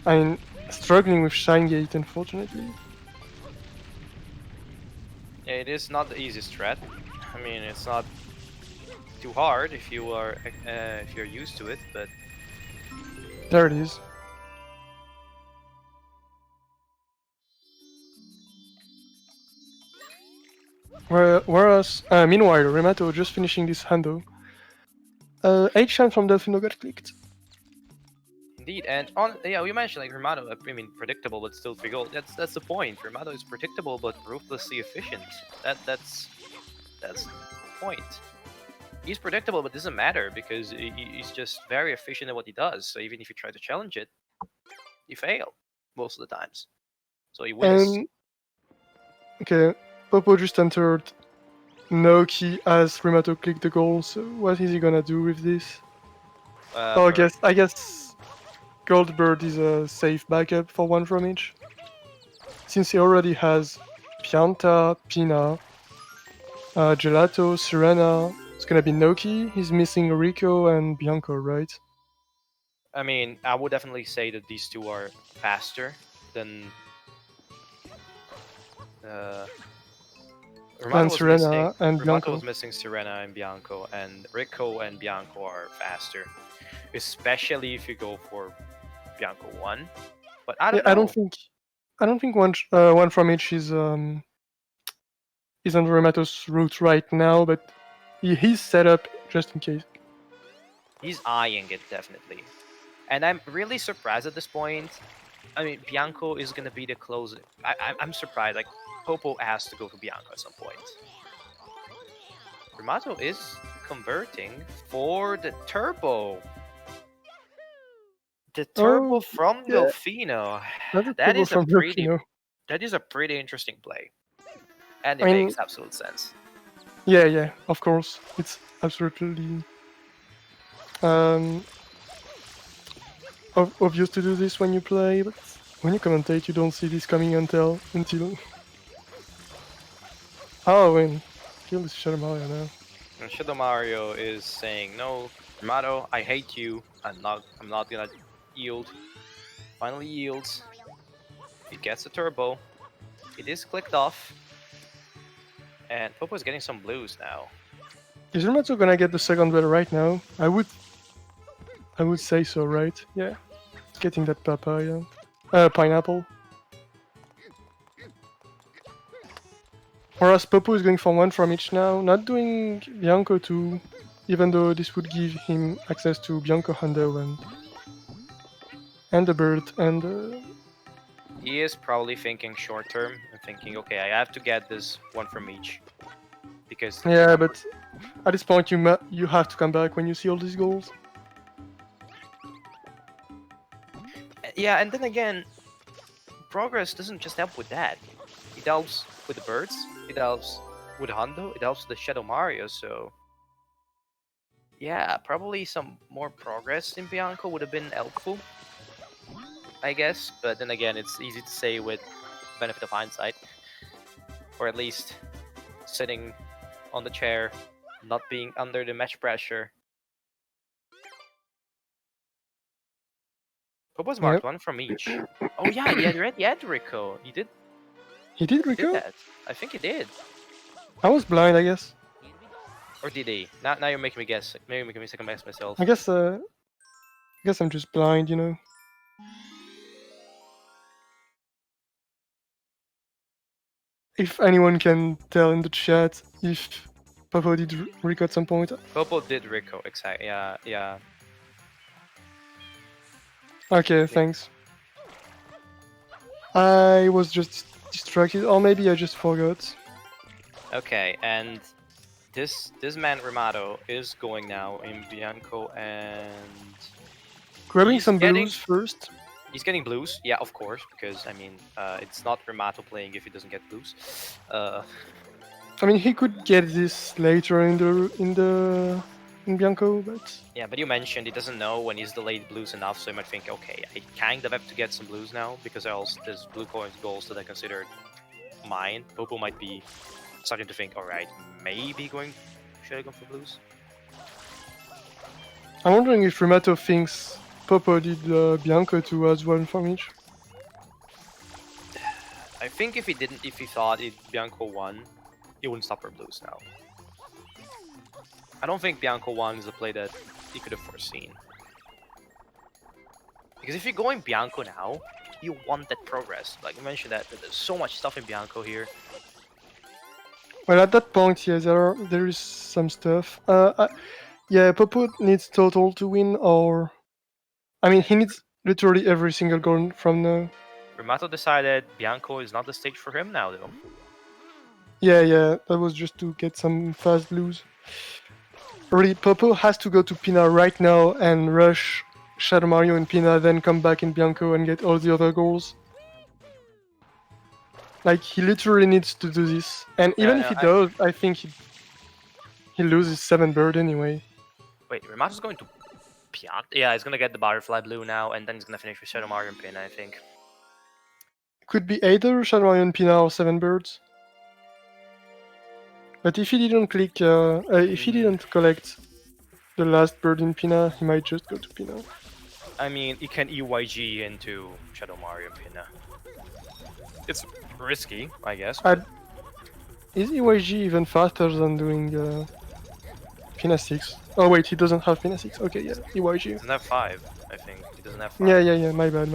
I mean, struggling with Shine Gate, unfortunately. Yeah, it is not the easiest strat. I mean, it's not too hard if you're used to it, but There it is. Whereas, meanwhile, Rimato just finishing this Hando. 8 shine from Delfino got clicked. indeed. And on we mentioned like Rimato. I mean, predictable but still 3 gold. That's the point. Rimato is predictable but ruthlessly efficient. That's the point. He's predictable, but it doesn't matter because he's just very efficient at what he does. So even if you try to challenge it, you fail most of the times. So he wins. And okay, Popo just entered Naoki as Rimato clicked the goal. So what is he gonna do with this? Oh, I guess Goldbird is a safe backup for one from each. Since he already has Pianta, Pina, Gelato, Sirena, it's gonna be Noki. He's missing Rico and Bianco, right? I mean, I would definitely say that these two are faster than Sirena and Bianco. Was missing Sirena and Bianco, and Rico and Bianco are faster, especially if you go for Bianco 1. But I don't know. I don't think one from each is on Rimato's route right now, but he's set up just in case. He's eyeing it, definitely. And I'm really surprised at this point. I mean, Bianco is going to be the closer. I'm surprised. Like, Popo has to go to Bianco at some point. Rimato is converting for the turbo. The turbo from yeah. Delfino. That's That is a from pretty. Delfino. That is a pretty interesting play, and it I mean, makes absolute sense. yeah, of course, it's absolutely obvious to do this when you play, but when you commentate, you don't see this coming until. Oh, and kill this Shadow Mario now. And Shadow Mario is saying, "No, Rimato, I hate you. I'm not gonna yield." Finally yields. He gets a turbo. It is clicked off. And Popo is getting some blues now. Is Rimato gonna get the second bell right now? I would say so, right? Yeah. Getting that papaya. Pineapple. Whereas Popo is going for one from each now, not doing Bianco too, even though this would give him access to Bianco Hundo and the bird and He is probably thinking short term and thinking, okay, I have to get this one from each. Because yeah, but at this point you have to come back when you see all these goals. Yeah, and then again, progress doesn't just help with that. It helps with the birds, it helps with Hondo, it helps with the Shadow Mario, so yeah, probably some more progress in Bianco would have been helpful, I guess, but then again, it's easy to say with benefit of hindsight, or at least sitting on the chair, not being under the match pressure. Popo's marked one from each. Oh yeah, he had Rico. He did Rico? that. I think he did. I was blind, I guess. Or did he? Now you're making me guess. Maybe making me second guess myself. I guess I'm just blind, you know. If anyone can tell in the chat if Popo did Rico at some point. Popo did Rico, exactly. Yeah. Okay, thanks. I was just distracted, or maybe I just forgot. Okay, and this man Rimato is going now in Bianco and grabbing some blues first. He's getting blues, yeah, of course, because I mean, it's not Rimato playing if he doesn't get blues. I mean, he could get this later in Bianco, but yeah, but you mentioned he doesn't know when he's delayed blues enough, so he might think, okay, I kind of have to get some blues now because else there's blue coins goals that I considered mine. Popo might be starting to think, all right, maybe should I go for blues? I'm wondering if Rimato thinks Popo did Bianco too as one from each. I think if he thought Bianco won, he wouldn't stop for blues now. I don't think Bianco 1 is a play that he could have foreseen. Because if you're going Bianco now, you want that progress. Like you mentioned that there's so much stuff in Bianco here. Well, at that point, yeah, there is some stuff. Yeah, Popo needs total to win, or I mean, he needs literally every single goal from now. Rimato decided Bianco is not the stage for him now, though. Yeah, that was just to get some fast blues. Really, Popo has to go to Pina right now and rush Shadow Mario in Pina, then come back in Bianco and get all the other goals. Like, he literally needs to do this. And even if he does, I think he loses 7 bird anyway. Wait, Rimato's going to Pina? Yeah, he's gonna get the Butterfly Blue now, and then he's gonna finish with Shadow Mario and Pina, I think. Could be either Shadow Mario and Pina or 7 birds. But if he didn't click, if he didn't collect the last bird in Pina, he might just go to Pina. I mean, he can EYG into Shadow Mario and Pina. It's risky, I guess. Is EYG even faster than doing Pina 6? Oh wait, he doesn't have Pina 6. Okay, yeah, EYG. He doesn't have 5, I think. He doesn't have 5. Yeah, my bad.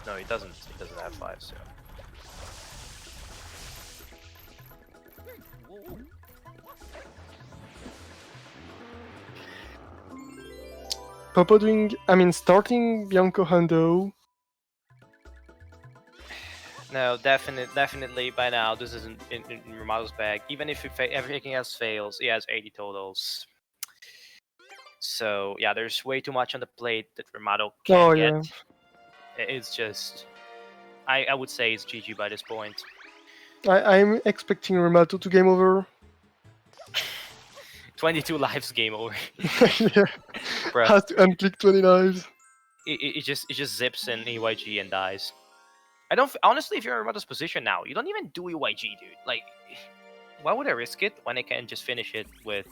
No, he doesn't. He doesn't have 5. So Popo doing, I mean, starting Bianco Hundo. no, definitely by now this isn't in Rimato's bag. Even if everything else fails, he has 80 totals. So yeah, there's way too much on the plate that Rimato can't get. Yeah. It's just, I would say it's GG by this point. I'm expecting Rimato to game over. 22 lives, game over. Yeah. Bruh. Has to unclick 20 lives. It just zips in EYG and dies. I don't honestly. If you're in Rimato's position now, you don't even do EYG, dude. Like, why would I risk it when I can just finish it with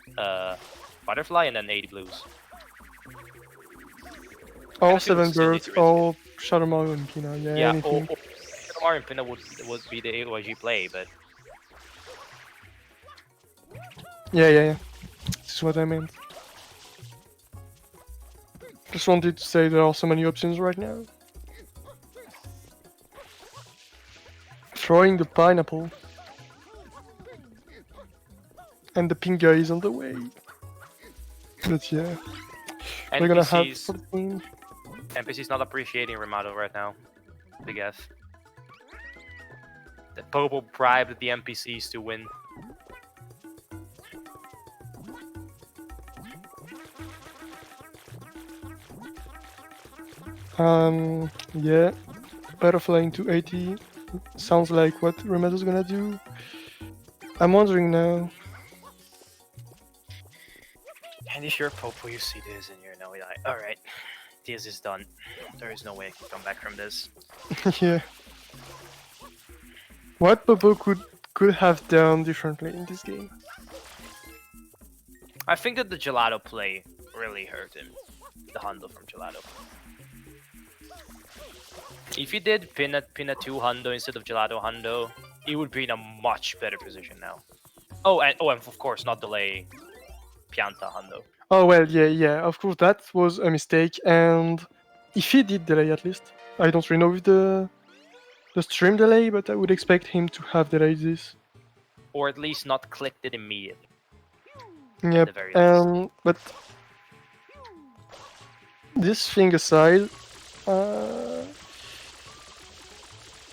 Butterfly and then 80 blues? All Kinda feel 7 silly birds, to risk all Shadow Mario and Pina. Yeah, Yeah, anything. or Mario and Pinna would be the EYG play, but Yeah. This is what I meant. Just wanted to say there are so many options right now. Throwing the pineapple. And the pink guy is on the way. But yeah. We're gonna have NPCs 14. NPC's not appreciating Rimato right now. Big F. The Popo bribed the NPCs to win. Yeah. Butterfly into 80. Sounds like what Rimato's gonna do. I'm wondering now. And if you're Popo, you see this and you're now like, alright, this is done. There is no way I can come back from this. Yeah. What Popo could have done differently in this game? I think that the Gelato play really hurt him. The Hundo from Gelato. If he did Pinna 2 Hundo instead of Gelato Hundo, he would be in a much better position now. Oh, and of course, not delay Pianta Hundo. Oh well, yeah. Of course, that was a mistake. And if he did delay, at least I don't really know with the stream delay, but I would expect him to have delayed this. Or at least not clicked it immediately. Yep. At the very least. But this thing aside,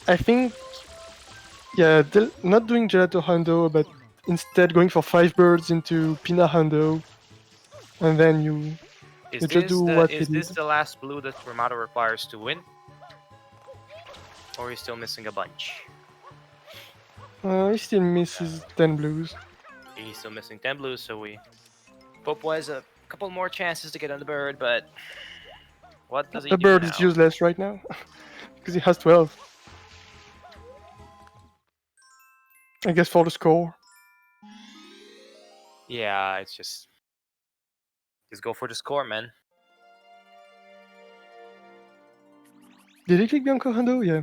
I think, yeah, not doing Gelato Hundo, but instead going for 5 birds into Pina Hundo, and then you just do what he Is this did. the last blue that Rimato requires to win? Or he's still missing a bunch? He still misses 10 blues. He's still missing 10 blues, so Popo has a couple more chances to get on the bird, but what does he The do bird now? is useless right now, because he has 12. I guess for the score. Yeah, it's just go for the score, man. Did he click Bianco Hundo? Yeah.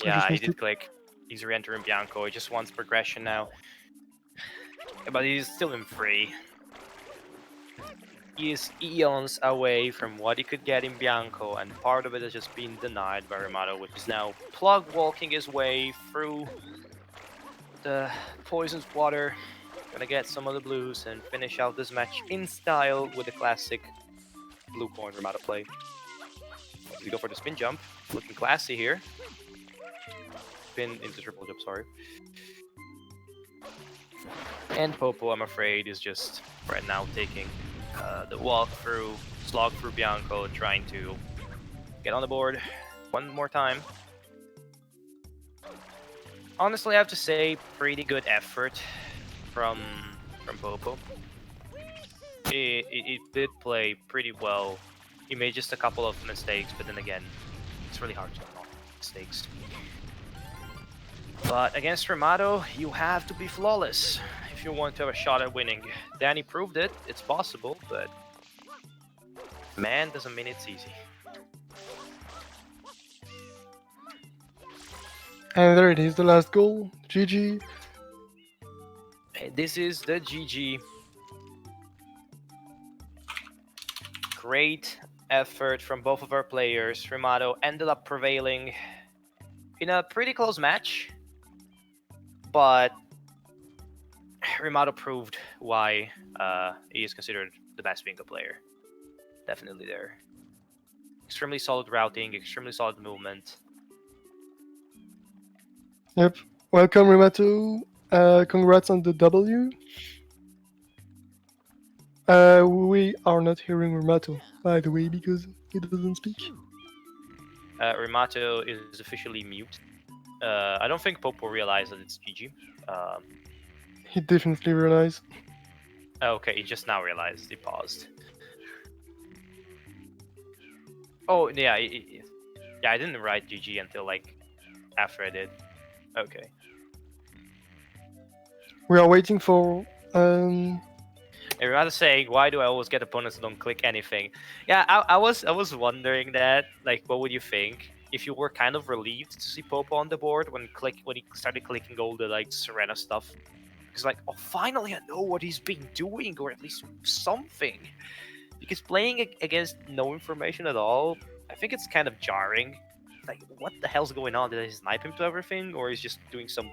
Yeah, he did click. He's re-entering Bianco. He just wants progression now. But he's still in free. He is eons away from what he could get in Bianco, and part of it has just been denied by Rimato, which is now plug walking his way through the poisoned water. Gonna get some of the blues and finish out this match in style with the classic blue coin Rimato play. We go for the spin jump, looking classy here. Spin into triple jump, sorry. And Popo, I'm afraid, is just right now taking the walk through, slog through Bianco, trying to get on the board one more time. Honestly, I have to say, pretty good effort from Popo. It did play pretty well. He made just a couple of mistakes, but then again, it's really hard to make mistakes. But against Rimato, you have to be flawless if you want to have a shot at winning. Danny proved it, it's possible, but man doesn't mean it's easy. And there it is, the last goal. GG. This is the GG. Great effort from both of our players, Rimato ended up prevailing in a pretty close match, but Rimato proved why he is considered the best bingo player. Definitely there. Extremely solid routing, extremely solid movement. Yep. Welcome, Rimato. Congrats on the W. We are not hearing Rimato, by the way, because he doesn't speak. Rimato is officially mute. I don't think Popo realized that it's GG. He definitely realized. Okay, he just now realized. He paused. Oh yeah, yeah. I didn't write GG until like after I did. Okay. We are waiting for. And rather saying, why do I always get opponents who don't click anything? Yeah, I was wondering that. Like, what would you think if you were kind of relieved to see Popo on the board when he started clicking all the like Serena stuff? Because like, oh, finally I know what he's been doing, or at least something. Because playing against no information at all, I think it's kind of jarring. Like, what the hell's going on? Did I snipe him to everything, or he's just doing some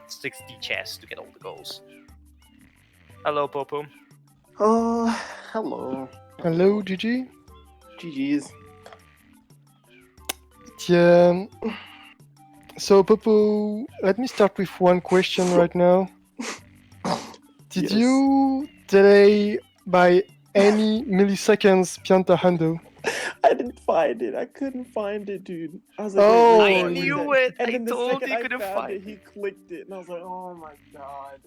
60 chess to get all the goals? Hello, Popo. Oh, hello. Hello, GG. GG's. Yeah. So, Popo, let me start with one question right now. Did Yes. you delay by any milliseconds Pianta Hando? I didn't find it. I couldn't find it, dude. I was like, Oh, wait, I wait, wait, knew wait. it. And I then the told second you I couldn't found find it, he clicked it, and I was like, oh my god.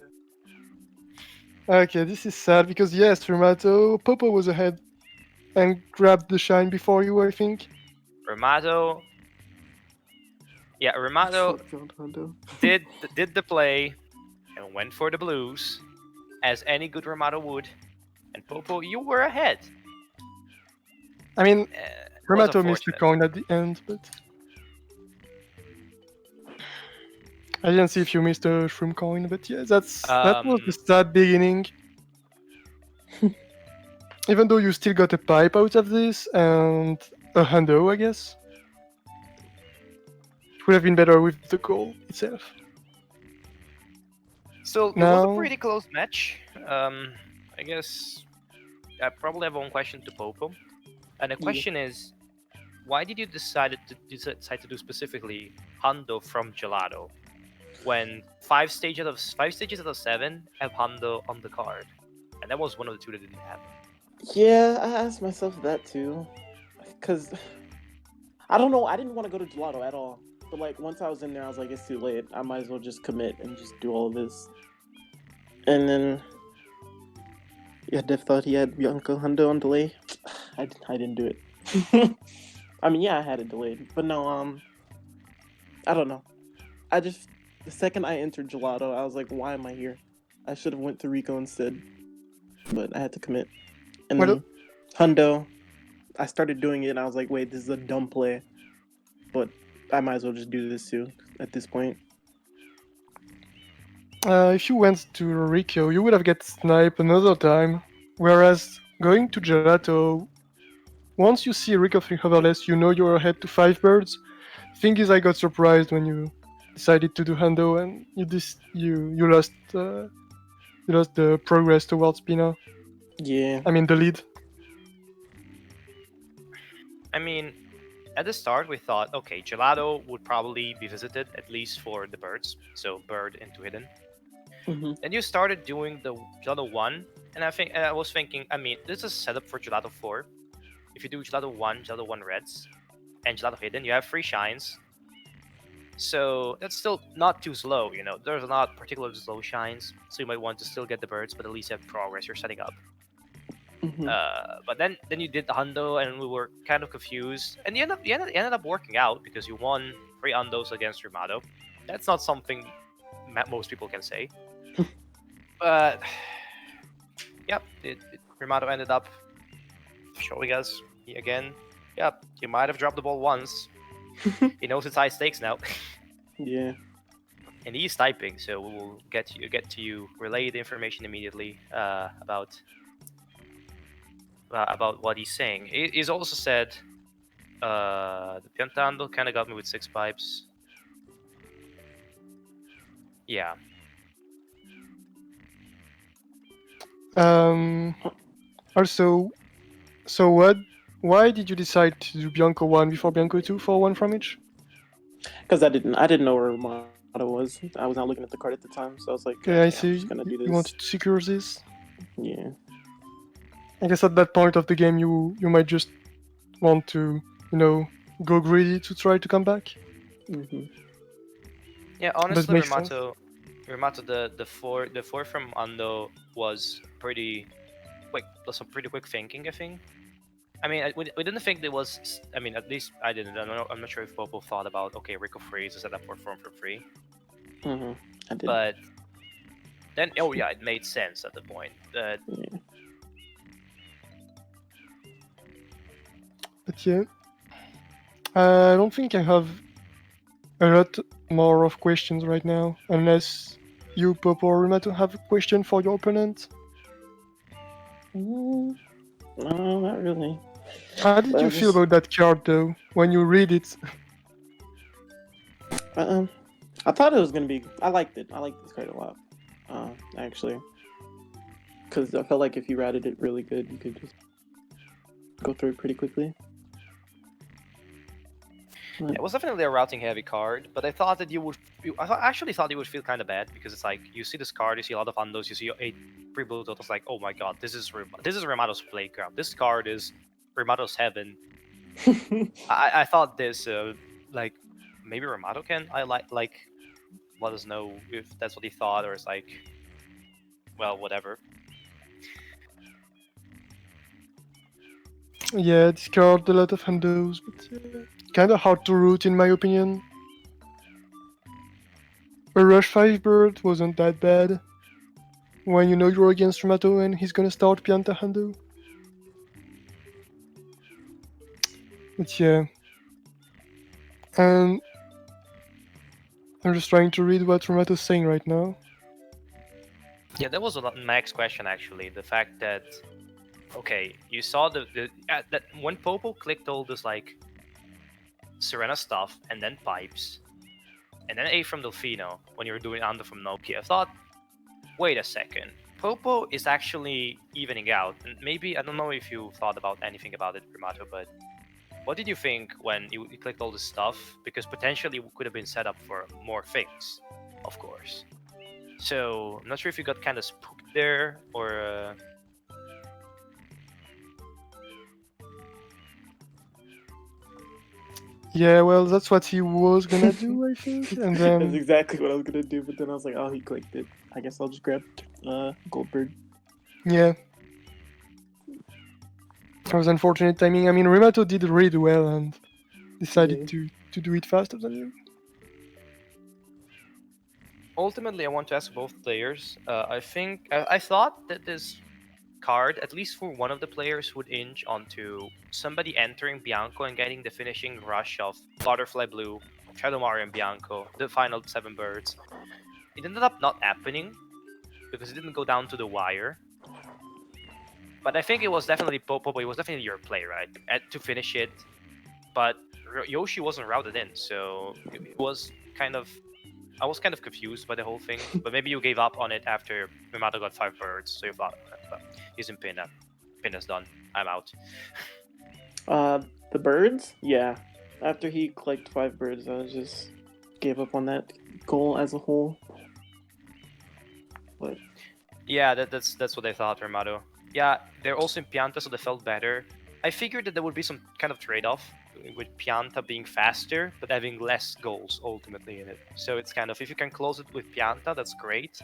Okay, this is sad because yes, Rimato, Popo was ahead and grabbed the shine before you, I think. Rimato. Yeah, Rimato Fuck John Hondo. did the play and went for the blues, as any good Rimato would. And Popo, you were ahead. I mean, Was Rimato missed the unfortunate. coin at the end, but I didn't see if you missed the shroom coin. But yeah, that was the sad beginning. Even though you still got a pipe out of this and a hundo, I guess. It would have been better with the goal itself. So it was a pretty close match. I guess I probably have one question to Popo, and the question is, why did you decide to do specifically Hundo from Gelato, when five stages out of 7 have Hundo on the card, and that was one of the two that didn't have. Yeah, I asked myself that too. Because, I don't know, I didn't want to go to Gelato at all. But like, once I was in there, I was like, it's too late. I might as well just commit and just do all of this. And then, yeah, Dev thought he had Bianca Hundo on delay. I didn't do it. I mean, yeah, I had it delayed. But no, I don't know. The second I entered Gelato, I was like, why am I here? I should have went to Rico instead. But I had to commit. And then Hundo, I started doing it and I was like, wait, this is a dumb play. But I might as well just do this too at this point. If you went to Rico, you would have get sniped another time. Whereas going to Gelato, once you see Rico 3 hoverless, you know you're ahead to 5 birds. Thing is, I got surprised when you decided to do Hundo and you lost the progress towards Pina. Yeah. I mean the lead. I mean, at the start we thought, okay, Gelato would probably be visited at least for the birds, so bird into hidden. Mm-hmm. Then you started doing the Gelato 1, and I was thinking, I mean, this is set up for Gelato 4. If you do Gelato 1 reds, and Gelato hidden, you have 3 shines. So that's still not too slow, you know. There's not particularly slow shines, so you might want to still get the birds, but at least have progress you're setting up. Mm-hmm. But then you did the hundo, and we were kind of confused, and you ended up working out because you won 3 hundos against Rimato. That's not something most people can say. But yep, Rimato ended up showing us again. Yep, you might have dropped the ball once. He knows it's high stakes now. Yeah. And he's typing, so we will get to you relay the information immediately about about what he's saying. He's also said the Piantando kind of got me with 6 pipes. Yeah. Also, so what? Why did you decide to do Bianco 1 before Bianco 2 for one from each? Because I didn't know where Rimato was. I was not looking at the card at the time, so I was like, Yeah, I I'm see. just gonna do You this. wanted to secure this. Yeah. I guess at that point of the game, you might just want to, go greedy to try to come back. Mm-hmm. Yeah, That honestly, makes sense. Rimato, the four from Ando was pretty quick. Was some pretty quick thinking, I think. I mean, we didn't think there was. I mean, at least I didn't. I'm not sure if Popo thought about okay, Rico Free is a setup for form for free, Mm-hmm. I did. but then oh yeah, it made sense at the point. Yeah. But yeah, I don't think I have a lot more of questions right now, unless you, Popo or Rimato, have a question for your opponent. No, not really. How did But you feel about that card, though, when you read it? I thought it was gonna be. I liked it. I liked this card a lot. Actually, because I felt like if you routed it really good, you could just go through it pretty quickly. It was definitely a routing heavy card, but I thought that actually thought you would feel kind of bad because it's like you see this card, you see a lot of Andos, you see 8 pre-blue totals, like oh my god, this is Rimato's playground. This card is Rimato's heaven. I thought this like maybe Rimato can like let us know if that's what he thought or it's like well whatever. Yeah, this card a lot of handos, but kind of hard to root in my opinion. A Rush 5 bird wasn't that bad. When you know you're against Rimato and he's gonna start Pianta hando. But yeah. And I'm just trying to read what Rimato's saying right now. Yeah, that was my next question actually. The fact that okay, you saw that when Popo clicked all this like Serena stuff and then pipes, and then A from Delfino when you were doing Ando from Nokia, I thought, wait a second, Popo is actually evening out. And maybe I don't know if you thought about anything about it, Rimato, but what did you think when you clicked all this stuff? Because potentially it could have been set up for more things, of course. So I'm not sure if you got kind of spooked there or. Yeah, well, that's what he was gonna do, I think. And That's then exactly what I was gonna do, but then I was like, oh, he clicked it. I guess I'll just grab Goldberg. yeah, it was unfortunate timing. I mean, Rimato did really well and decided to do it faster than you. Ultimately, I want to ask both players. I thought that this card, at least for one of the players, would inch onto somebody entering Bianco and getting the finishing rush of Butterfly Blue, Shadow Mario, and Bianco, the final 7 birds. It ended up not happening because it didn't go down to the wire. But I think it was definitely Popo. It was definitely your play, right? To finish it, but Yoshi wasn't routed in, so it was kind of. I was kind of confused by the whole thing, but maybe you gave up on it after Rimato got 5 birds, so you thought, he's in pin. Pin is done. I'm out. The birds? Yeah. After he clicked 5 birds, I just gave up on that goal as a whole. But yeah, that's what I thought, Rimato. Yeah, they're also in Pianta, so they felt better. I figured that there would be some kind of trade-off with Pianta being faster, but having less goals ultimately in it. So it's kind of, if you can close it with Pianta, that's great.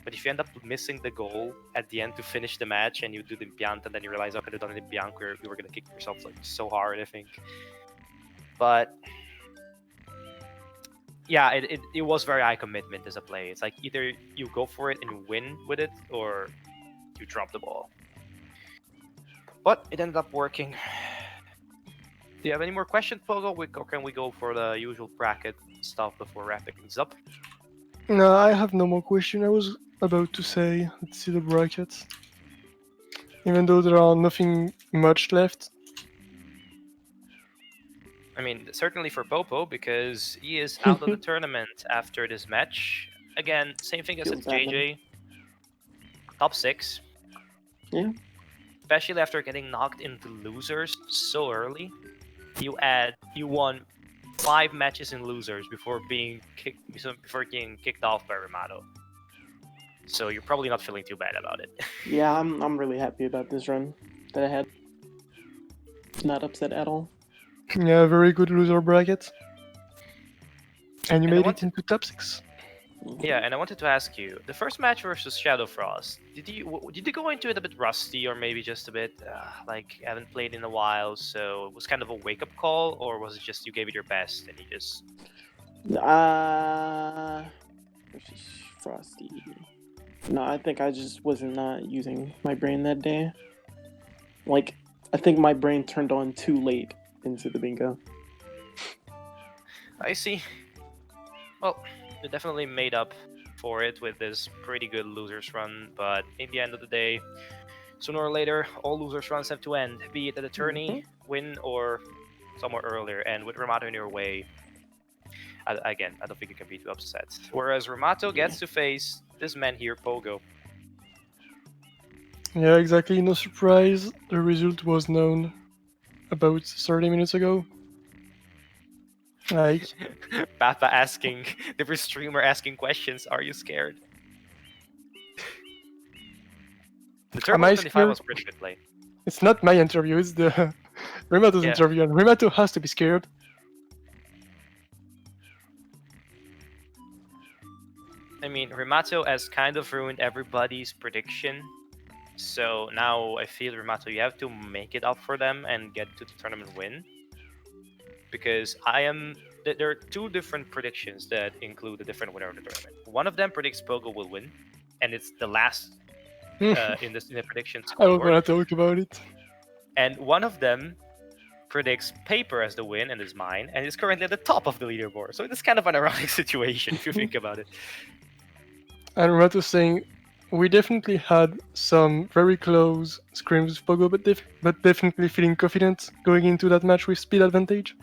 But if you end up missing the goal at the end to finish the match and you do the Pianta, then you realize, I could have done it in Bianca, you were going to kick yourself like so hard, I think. But yeah, it was very high commitment as a play. It's like either you go for it and you win with it, or you drop the ball. But it ended up working. Do you have any more questions, Pogo? Or can we go for the usual bracket stuff before wrapping things up? No, I have no more question. I was about to say, let's see the brackets. even though there are nothing much left. I mean, certainly for Popo, because he is out of the tournament after this match. Again, same thing as Feels that, man. JJ. Top 6. Yeah. Especially after getting knocked into losers so early. You won 5 matches in losers before getting kicked off by Rimato. So you're probably not feeling too bad about it. Yeah, I'm really happy about this run that I had. Not upset at all. Yeah, very good loser bracket. And you And I made it wanted- into top 6. Yeah, and I wanted to ask you, the first match versus Shadow Frost, did you go into it a bit rusty, or maybe just a bit like haven't played in a while, so it was kind of a wake up call, or was it just you gave it your best and you just? Versus Frosty. No, I think I just was not using my brain that day. Like, I think my brain turned on too late into the bingo. I see. Well, you definitely made up for it with this pretty good losers run, but in the end of the day, sooner or later, all losers runs have to end, be it at a tourney, win, or somewhere earlier. And with Rimato in your way, I don't think you can be too upset. Whereas Rimato gets to face this man here, Pogo. Yeah, exactly. No surprise. The result was known about 30 minutes ago. Like, Papa asking, different streamer asking questions, are you scared? The am I 25 scared? was a pretty good play. It's not my interview, it's the Rimato's Yeah. interview, and Rimato has to be scared. I mean, Rimato has kind of ruined everybody's prediction. So now I feel, Rimato, you have to make it up for them and get to the tournament win. Because there are 2 different predictions that include the different winner of the tournament. One of them predicts Pogo will win, and it's the last in the prediction I don't scoreboard. want to talk about it. And one of them predicts Paper as the win and is mine, and is currently at the top of the leaderboard. So it's kind of an ironic situation if you think about it. And Rimato's saying, we definitely had some very close screams with Pogo, but definitely feeling confident going into that match with speed advantage.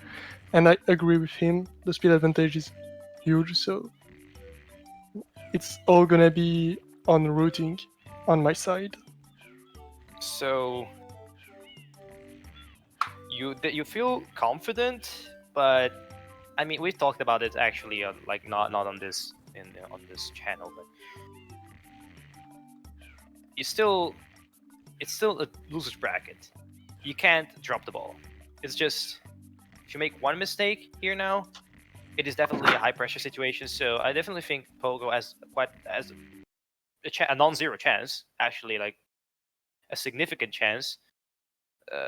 And I agree with him, the speed advantage is huge, so it's all gonna be on routing on my side. So you feel confident, but I mean, we talked about it actually on, like, not on this on this channel, but it's still a loser's bracket. You can't drop the ball. It's just, if you make one mistake here now, it is definitely a high pressure situation. So I definitely think Pogo has a non-zero chance, actually, like a significant chance.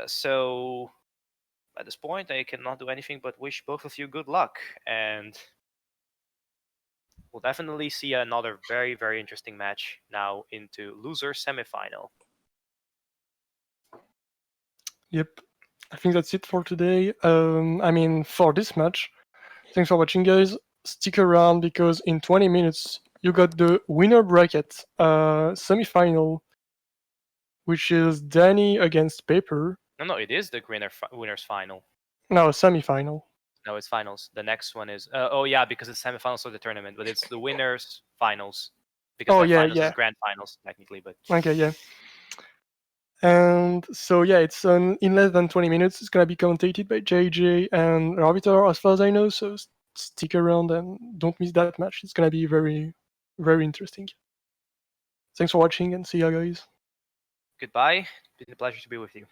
So at this point, I cannot do anything but wish both of you good luck, and we'll definitely see another very, very interesting match now into loser semifinal. Yep, I think that's it for today. I mean, for this match, thanks for watching, guys. Stick around because in 20 minutes you got the winner bracket semi-final, which is Danny against Paper. No, it is the winners final. No, semi-final. No, it's finals. The next one is oh yeah, because it's semifinals of the tournament, but it's the winners finals. Because finals is grand finals technically, but okay, yeah. And so yeah, it's in less than 20 minutes. It's gonna be commentated by JJ and Arbiter, as far as I know. So stick around and don't miss that match. It's gonna be very, very interesting. Thanks for watching and see ya, guys. Goodbye. It's been a pleasure to be with you.